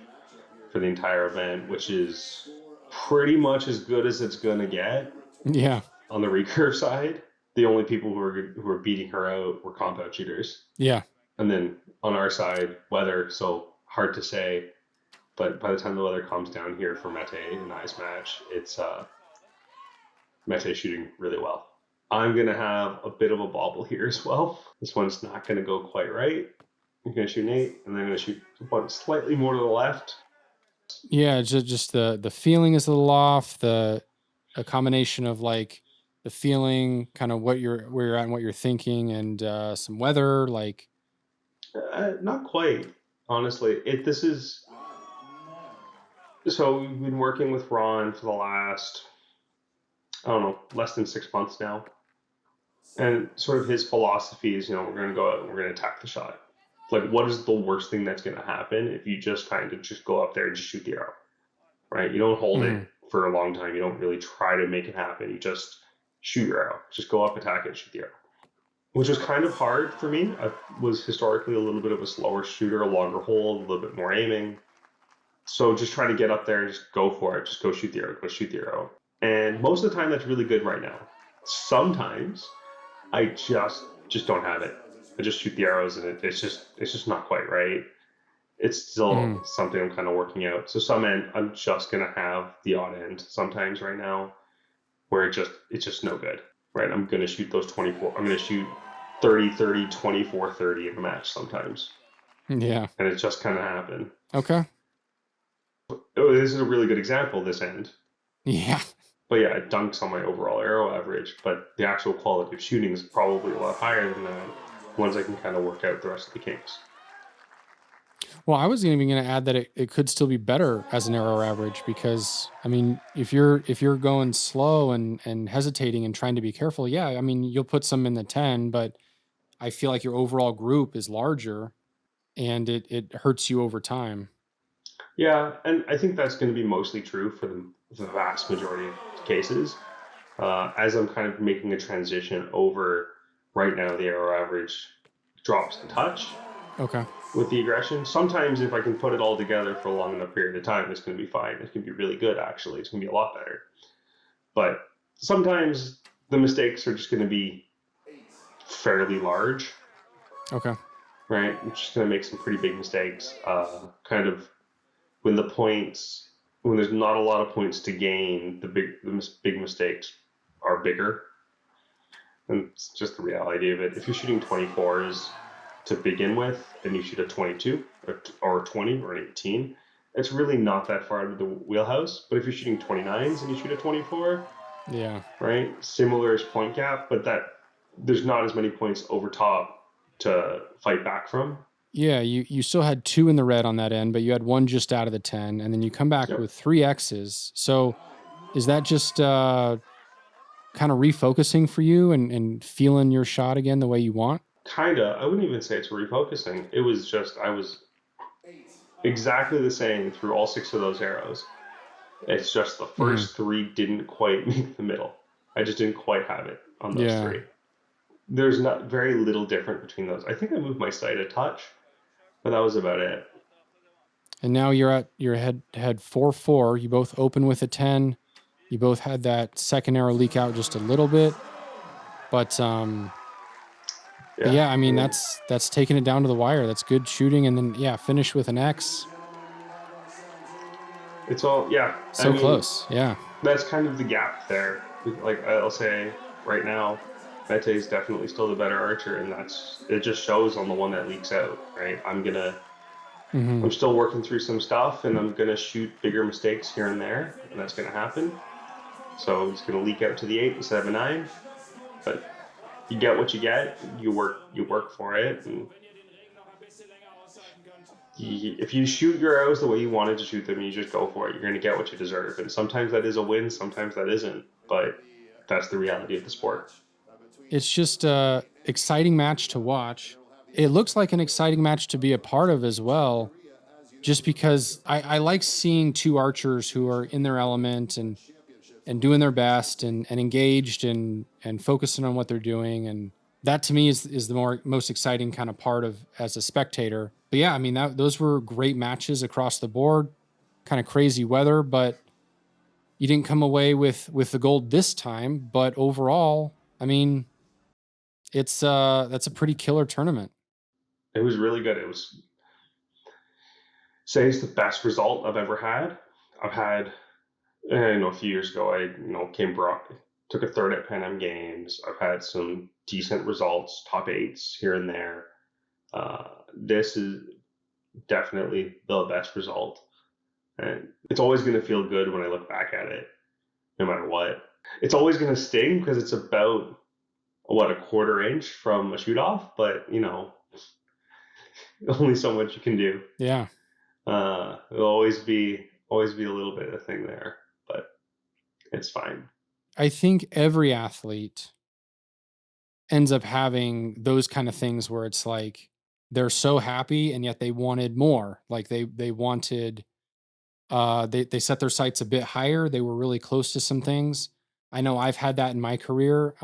for the entire event, which is pretty much as good as it's gonna get. Yeah. On the recurve side, the only people who were beating her out were compound shooters. Yeah. And then on our side, weather, so hard to say. But by the time the weather calms down here for Mete in I's match, it's Mete shooting really well. I'm going to have a bit of a bobble here as well. This one's not going to go quite right. I'm going to shoot an 8, and then I'm going to shoot one slightly more to the left. Yeah, just the feeling is a little off. A combination of like the feeling, kind of where you're at and what you're thinking, and some weather, like. Not quite, honestly. So we've been working with Ron for the last, I don't know, less than 6 months now. And sort of his philosophy is, we're going to go out and we're going to attack the shot. Like, what is the worst thing that's going to happen if you just kind of just go up there and just shoot the arrow, right? You don't hold it for a long time. You don't really try to make it happen. You just shoot your arrow. Just go up, attack it, shoot the arrow. Which was kind of hard for me. I was historically a little bit of a slower shooter, a longer hold, a little bit more aiming. So just trying to get up there and just go for it. Just go shoot the arrow, go shoot the arrow. And most of the time, that's really good right now. Sometimes I just don't have it. I just shoot the arrows and it's just not quite right. It's still something I'm kind of working out. So some end, I'm just going to have the odd end sometimes right now where it's just no good, right? I'm going to shoot those 24. I'm going to shoot 30-30, 24-30 in a match sometimes. Yeah. And it just kind of happened. Okay. This is a really good example, this end. Yeah. But yeah, it dunks on my overall arrow average, but the actual quality of shooting is probably a lot higher than that once I can kind of work out the rest of the kinks. Well, I was even going to add that it could still be better as an arrow average because, I mean, if you're going slow and hesitating and trying to be careful, yeah, I mean, you'll put some in the 10, but I feel like your overall group is larger and it hurts you over time. Yeah, and I think that's going to be mostly true for the vast majority of cases. As I'm kind of making a transition over, right now the arrow average drops a touch. Okay. With the aggression. Sometimes if I can put it all together for a long enough period of time, it's going to be fine. It's going to be really good, actually. It's going to be a lot better. But sometimes the mistakes are just going to be fairly large. Okay. right? I'm just going to make some pretty big mistakes. Kind of when the points, when there's not a lot of points to gain, big mistakes are bigger. And it's just the reality of it. If you're shooting 24s to begin with and you shoot a 22 or 20 or an 18, it's really not that far out of the wheelhouse. But if you're shooting 29s and you shoot a 24, Yeah. right, similar point gap, but that there's not as many points over top to fight back from. Yeah, you still had 2 in the red on that end, but you had 1 just out of the 10, and then you come back Yep. with 3 X's. So is that just kind of refocusing for you and feeling your shot again the way you want? Kinda. I wouldn't even say it's refocusing. It was just I was exactly the same through all 6 of those arrows. It's just the first 3 didn't quite make the middle. I just didn't quite have it on those Yeah. 3. There's not very little different between those. I think I moved my sight a touch, but that was about it. And now you're at your head 4-4. You both open with a 10. You both had that second arrow leak out just a little bit. But yeah, I mean that's taking it down to the wire. That's good shooting, and then finish with an X. It's all So close. Yeah. That's kind of the gap there. Like I'll say right now, Mete is definitely still the better archer, and it just shows on the one that leaks out, right? I'm still working through some stuff, and I'm gonna shoot bigger mistakes here and there, and that's gonna happen. So it's gonna leak out to the 8 instead of a 9. But you get what you get. You work for it, and if you shoot your arrows the way you wanted to shoot them, you just go for it. You're gonna get what you deserve, and sometimes that is a win, sometimes that isn't. But that's the reality of the sport. It's just a exciting match to watch. It looks like an exciting match to be a part of as well, just because I like seeing 2 archers who are in their element and doing their best and engaged and focusing on what they're doing. And that to me is the most exciting kind of part of as a spectator. But yeah, I mean, those were great matches across the board, kind of crazy weather, but you didn't come away with the gold this time. But overall, I mean, that's a pretty killer tournament. It was really good. It was, say, it's the best result I've ever had. I've had, a few years ago, I took a third at Pan Am Games. I've had some decent results, top 8s here and there. This is definitely the best result, and it's always going to feel good when I look back at it, no matter what. It's always going to sting because it's about a quarter inch from a shoot off, but only so much you can do. Yeah. It'll always be a little bit of a thing there, but it's fine. I think every athlete ends up having those kind of things where it's like they're so happy and yet they wanted more. Like they wanted they set their sights a bit higher. They were really close to some things. I know I've had that in my career.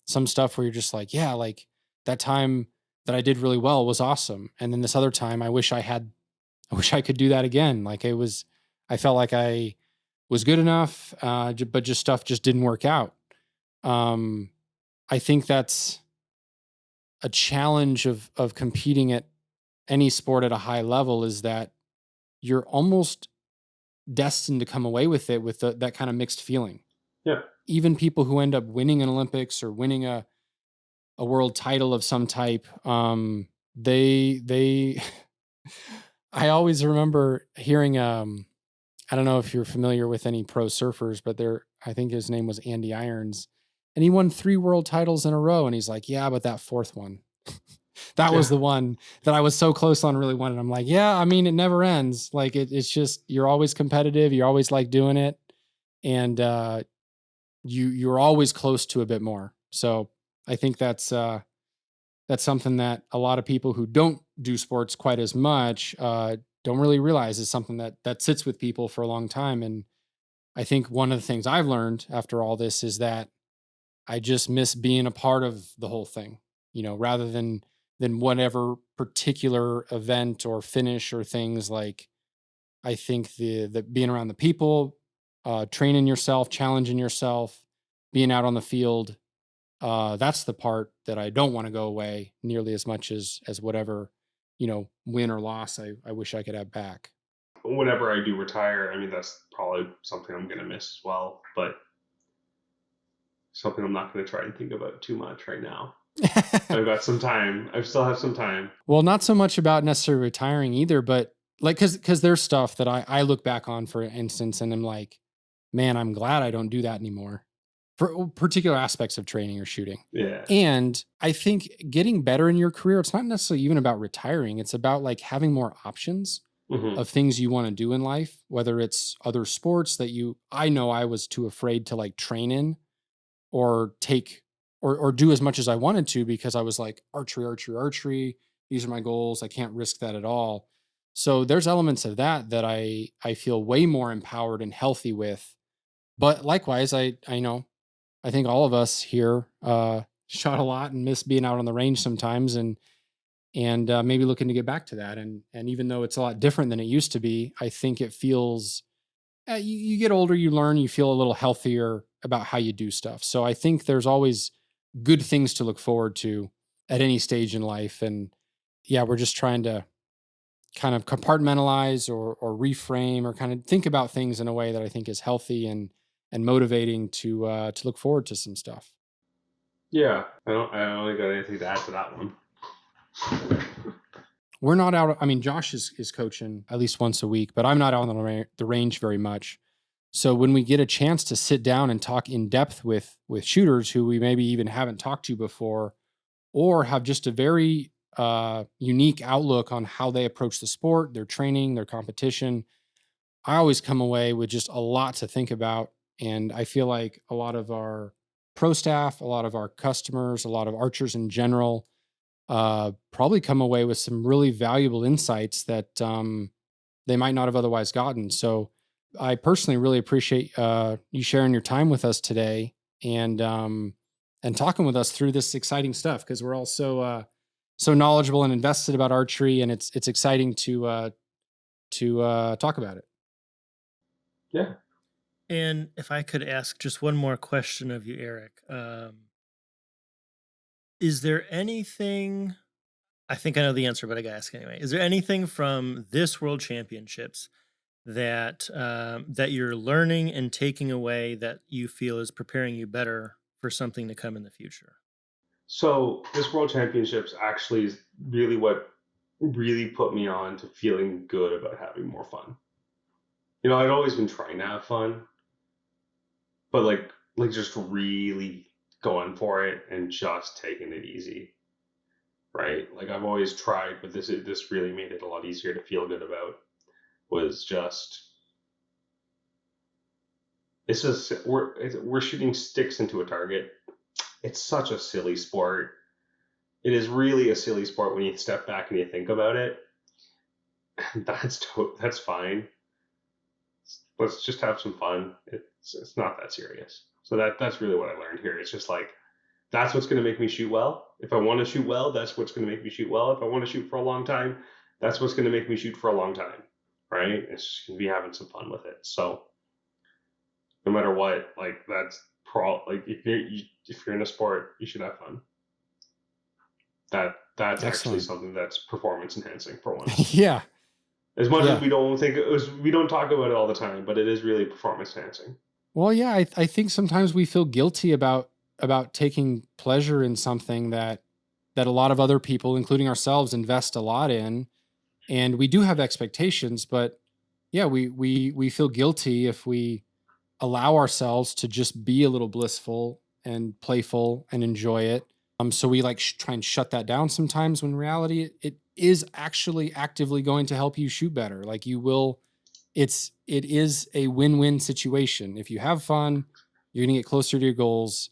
Some stuff where you're just like, yeah, like that time that I did really well was awesome. And then this other time I wish I could do that again. Like I felt like I was good enough, but just stuff just didn't work out. I think that's a challenge of competing at any sport at a high level, is that you're almost destined to come away with it with that kind of mixed feeling. Yeah. Even people who end up winning an Olympics or winning a world title of some type, they I always remember hearing I don't know if you're familiar with any pro surfers, but I think his name was Andy Irons, and he won 3 world titles in a row. And he's like, yeah, but that 4th one, that was the one that I was so close on really winning. I'm like, yeah, I mean, it never ends. Like it's just, you're always competitive. You're always like doing it. And you're always close to a bit more. So I think that's something that a lot of people who don't do sports quite as much don't really realize is something that sits with people for a long time. And I think one of the things I've learned after all this is that I just miss being a part of the whole thing, rather than whatever particular event or finish or things. Like, I think the being around the people, training yourself, challenging yourself, being out on the field, That's the part that I don't want to go away nearly as much as whatever, win or loss I wish I could have back. Whenever I do retire, I mean, that's probably something I'm going to miss as well, but something I'm not going to try and think about too much right now. I've got some time. I still have some time. Well, not so much about necessarily retiring either, but like, cause there's stuff that I look back on, for instance, and I'm like, man, I'm glad I don't do that anymore for particular aspects of training or shooting. Yeah. And I think getting better in your career, it's not necessarily even about retiring. It's about like having more options Mm-hmm. of things you want to do in life, whether it's other sports that I know I was too afraid to like train in or take or do as much as I wanted to, because I was like, archery, archery, archery. These are my goals. I can't risk that at all. So there's elements of that I feel way more empowered and healthy with. But likewise, I know I think all of us here shot a lot and miss being out on the range sometimes, and maybe looking to get back to that. And even though it's a lot different than it used to be, I think it feels, you get older, you learn, you feel a little healthier about how you do stuff. So I think there's always good things to look forward to at any stage in life. And yeah, we're just trying to kind of compartmentalize or reframe or kind of think about things in a way that I think is healthy and motivating to look forward to some stuff. Yeah. I don't got anything to add to that one. We're not out. I mean, Josh is coaching at least once a week, but I'm not out on the range very much. So when we get a chance to sit down and talk in depth with shooters who we maybe even haven't talked to before, or have just a very unique outlook on how they approach the sport, their training, their competition, I always come away with just a lot to think about. And I feel like a lot of our pro staff, a lot of our customers, a lot of archers in general, probably come away with some really valuable insights that they might not have otherwise gotten. So I personally really appreciate you sharing your time with us today, and talking with us through this exciting stuff, because we're all so knowledgeable and invested about archery, and it's exciting to talk about it. Yeah. And if I could ask just one more question of you, Eric, is there anything? I think I know the answer, but I gotta ask anyway. Is there anything from this World Championships that that you're learning and taking away that you feel is preparing you better for something to come in the future? So this World Championships actually is really what really put me on to feeling good about having more fun. I'd always been trying to have fun, but like just really going for it and just taking it easy, right? Like I've always tried, but this really made it a lot easier to feel good about. Was just it's just we're shooting sticks into a target. It's such a silly sport. It is really a silly sport when you step back and you think about it. That's fine. Let's just have some fun. It's not that serious. So that's really what I learned here. It's just like that's what's going to make me shoot well. If I want to shoot well, that's what's going to make me shoot well. If I want to shoot for a long time, that's what's going to make me shoot for a long time, right? It's just going to be having some fun with it. So no matter what, like that's like if you're in a sport, you should have fun. That's actually Excellent. something that's performance enhancing for once. Yeah. As much Yeah. as we don't talk about it all the time, but it is really performance enhancing. Well, yeah, I think sometimes we feel guilty about taking pleasure in something that a lot of other people, including ourselves, invest a lot in, and we do have expectations. But yeah, we feel guilty if we allow ourselves to just be a little blissful and playful and enjoy it. So we like try and shut that down sometimes, when in reality it is actually actively going to help you shoot better. Like you will, it is a win-win situation. If you have fun, you're going to get closer to your goals.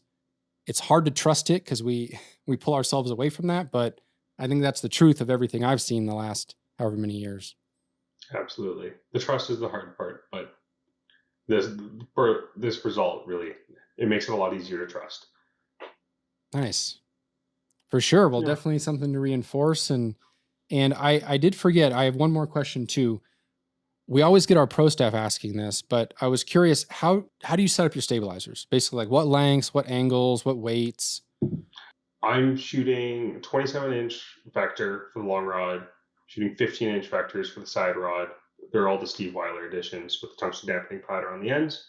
It's hard to trust it because we pull ourselves away from that, but I think that's the truth of everything I've seen the last however many years. Absolutely. The trust is the hard part, but this result really, it makes it a lot easier to trust. Nice. For sure. Well, Yeah. definitely something to reinforce. And I did forget, I have one more question too. We always get our pro staff asking this, but I was curious, how do you set up your stabilizers? Basically, like what lengths, what angles, what weights? I'm shooting 27-inch vector for the long rod, shooting 15-inch vectors for the side rod. They're all the Steve Wijler editions with the tungsten dampening powder on the ends.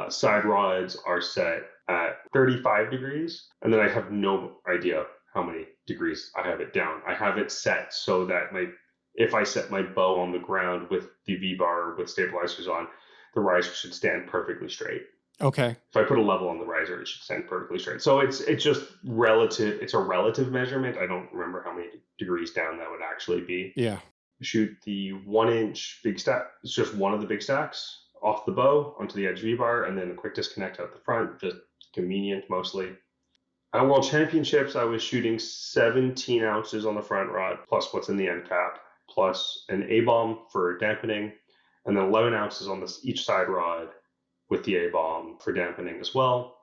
Side rods are set at 35 degrees, and then I have no idea how many degrees I have it down. I have it set so that if I set my bow on the ground with the V-bar with stabilizers on, the riser should stand perfectly straight. Okay. If I put a level on the riser, it should stand perfectly straight. So it's just relative. It's a relative measurement. I don't remember how many degrees down that would actually be. Yeah. Shoot the 1-inch big stack. It's just one of the big stacks off the bow onto the edge V-bar, and then a quick disconnect out the front. Just convenient mostly. At World Championships, I was shooting 17 ounces on the front rod, plus what's in the end cap, plus an A-bomb for dampening, and then 11 ounces on each side rod with the A-bomb for dampening as well.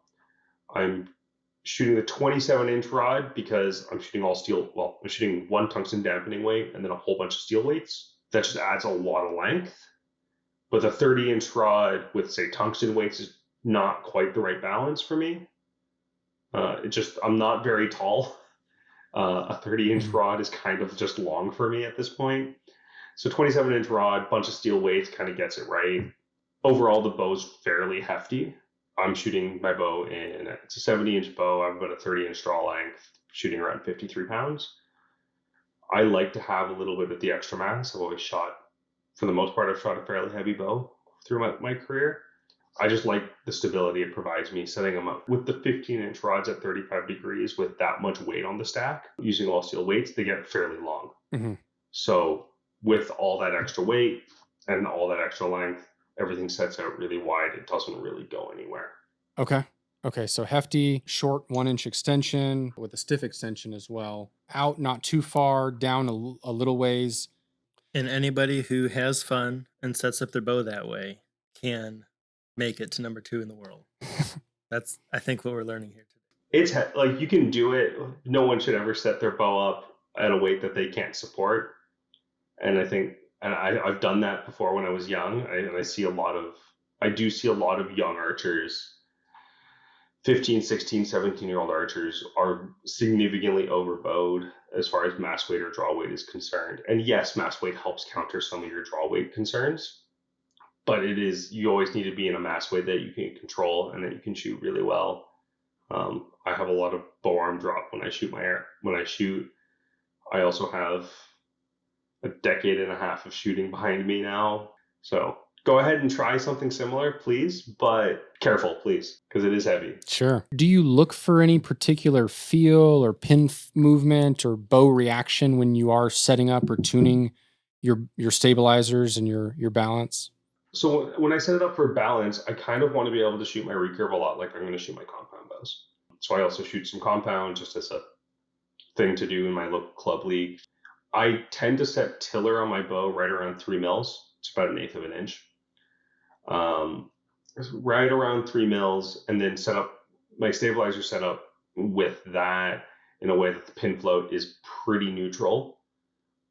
I'm shooting the 27-inch rod because I'm shooting all steel. Well, I'm shooting one tungsten dampening weight and then a whole bunch of steel weights. That just adds a lot of length. But the 30-inch rod with, say, tungsten weights is not quite the right balance for me. I'm not very tall. A 30-inch rod is kind of just long for me at this point. So 27-inch rod, bunch of steel weights kind of gets it right. Overall, the bow's fairly hefty. I'm shooting my bow it's a 70-inch bow. I've got a 30-inch draw length, shooting around 53 pounds. I like to have a little bit of the extra mass. I've always shot, for the most part, I've shot a fairly heavy bow through my career. I just like the stability it provides me, setting them up with the 15-inch rods at 35 degrees with that much weight on the stack. Using all steel weights, they get fairly long. Mm-hmm. So with all that extra weight and all that extra length, everything sets out really wide. It doesn't really go anywhere. Okay. So hefty, short 1-inch extension with a stiff extension as well. Out, not too far, down a little ways. And anybody who has fun and sets up their bow that way can make it to number 2 in the world. That's, I think, what we're learning here today. It's like you can do it. No one should ever set their bow up at a weight that they can't support. And I think, and I've done that before when I was young. I do see a lot of young archers, 15, 16, 17-year-old archers are significantly overbowed as far as mass weight or draw weight is concerned. And yes, mass weight helps counter some of your draw weight concerns, but you always need to be in a mass weight that you can control and that you can shoot really well. I have a lot of bow arm drop when I shoot I also have a decade and a half of shooting behind me now. So go ahead and try something similar, please, but careful, please, because it is heavy. Sure. Do you look for any particular feel or pin movement or bow reaction when you are setting up or tuning your stabilizers and your balance? So when I set it up for balance, I kind of want to be able to shoot my recurve a lot like I'm going to shoot my compound bows. So I also shoot some compound just as a thing to do in my local club league. I tend to set tiller on my bow right around 3 mils. It's about 1/8 of an inch. Right around 3 mils, and then set up my stabilizer setup with that in a way that the pin float is pretty neutral.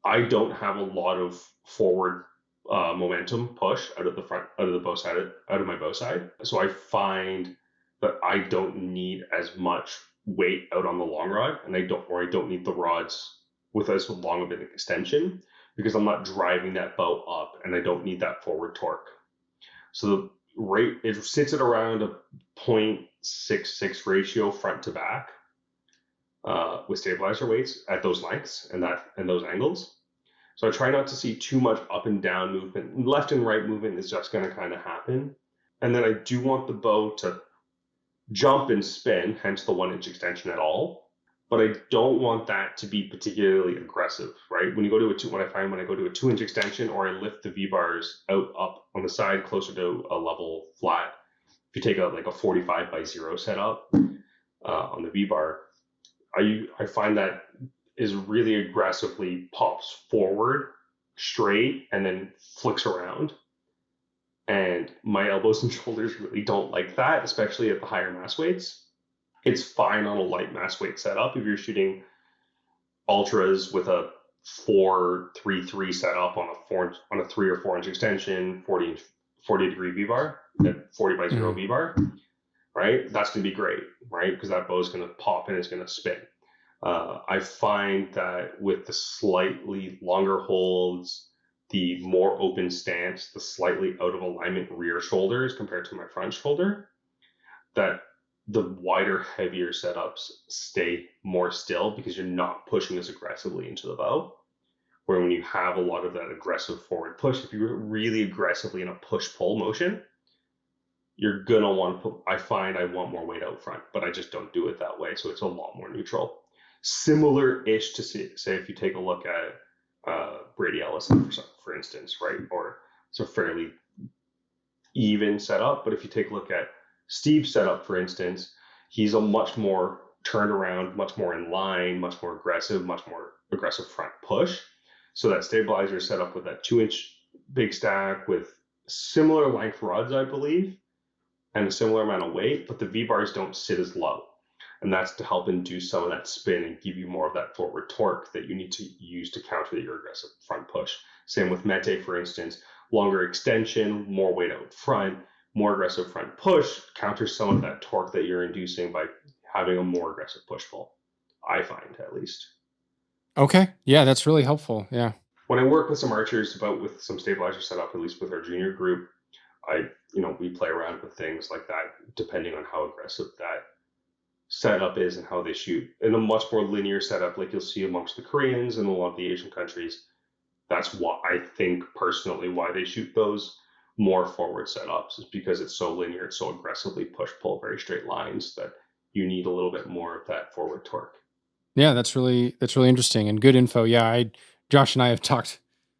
I don't have a lot of forward momentum push out of the front, out of the bow side, out of my bow side. So I find that I don't need as much weight out on the long rod, and I don't need the rods with as long of an extension because I'm not driving that bow up, and I don't need that forward torque. So the rate, it sits at around a 0.66 ratio front to back with stabilizer weights at those lengths and those angles. So I try not to see too much up and down movement. Left and right movement is just going to kind of happen. And then I do want the bow to jump and spin, hence the 1-inch extension at all. But I don't want that to be particularly aggressive, right? When I go to a 2-inch extension or I lift the V-bars out up on the side closer to a level flat, if you take a 45 by 0 setup on the V-bar, I find that is really aggressively pops forward straight and then flicks around. And my elbows and shoulders really don't like that, especially at the higher mass weights. It's fine on a light mass weight setup if you're shooting ultras with a 4-3-3 setup on a 3 or 4 inch extension, 40 degree V bar, 40 by 0 V bar. right? That's going to be great, right? Because that bow is going to pop and it's going to spin. I find that with the slightly longer holds, the more open stance, the slightly out of alignment rear shoulders compared to my front shoulder, that the wider, heavier setups stay more still because you're not pushing as aggressively into the bow. Where when you have a lot of that aggressive forward push, if you're really aggressively in a push-pull motion, you're gonna want to put, I find I want more weight out front, but I just don't do it that way. So it's a lot more neutral. Similar-ish to say if you take a look at Brady Ellison, for instance, right? Or it's a fairly even setup. But if you take a look at Steve's setup, for instance, he's a much more turned around, much more in line, much more aggressive front push. So that stabilizer is set up with that 2-inch big stack with similar length rods, I believe, and a similar amount of weight, but the V-bars don't sit as low. And that's to help induce some of that spin and give you more of that forward torque that you need to use to counter your aggressive front push. Same with Mete, for instance, longer extension, more weight out front, more aggressive front push, counters some of that torque that you're inducing by having a more aggressive push-pull, I find at least. Okay. Yeah, that's really helpful. Yeah. When I work with some archers with some stabilizer setup, at least with our junior group, we play around with things like that, depending on how aggressive that setup is and how they shoot. In a much more linear setup, like you'll see amongst the Koreans and a lot of the Asian countries, that's what I think personally why they shoot those more forward setups, is because it's so linear, it's so aggressively push-pull, very straight lines that you need a little bit more of that forward torque. Yeah, that's really interesting and good info. Yeah, Josh and I have talked,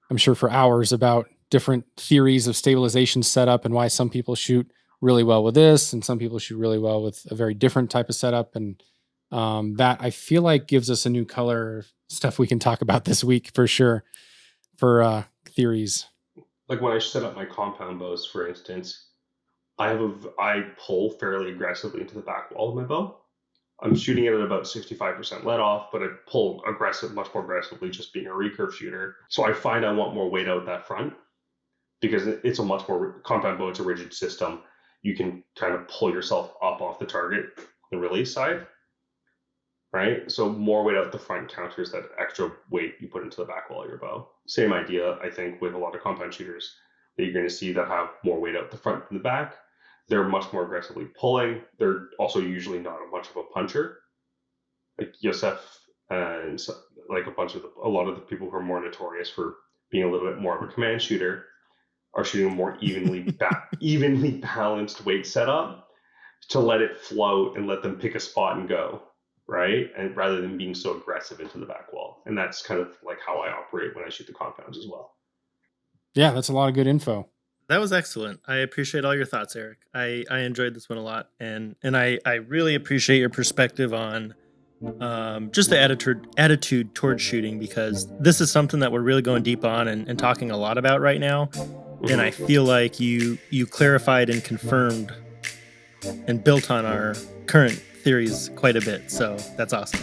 I'm sure, for hours about different theories of stabilization setup and why some people shoot really well with this and some people shoot really well with a very different type of setup. And that I feel like gives us a new color of stuff we can talk about this week for sure for theories. Like when I set up my compound bows, for instance, I pull fairly aggressively into the back wall of my bow. I'm shooting it at about 65% let off, but I pull much more aggressively, just being a recurve shooter. So I find I want more weight out that front because it's a much more compound bow. It's a rigid system. You can kind of pull yourself up off the target, the release side, right? So more weight out the front counters that extra weight you put into the back wall of your bow. Same idea, I think, with a lot of compound shooters that you're going to see that have more weight out the front than the back. They're much more aggressively pulling. They're also usually not much of a puncher, like Yosef and like a lot of the people who are more notorious for being a little bit more of a command shooter are shooting a more evenly balanced weight setup to let it float and let them pick a spot and go, right? And rather than being so aggressive into the back wall. And that's kind of like how I operate when I shoot the compounds as well. Yeah, that's a lot of good info. That was excellent. I appreciate all your thoughts, Eric. I enjoyed this one a lot, and I really appreciate your perspective on just the attitude towards shooting, because this is something that we're really going deep on and talking a lot about right now. And I feel like you clarified and confirmed and built on our current theories quite a bit. So that's awesome.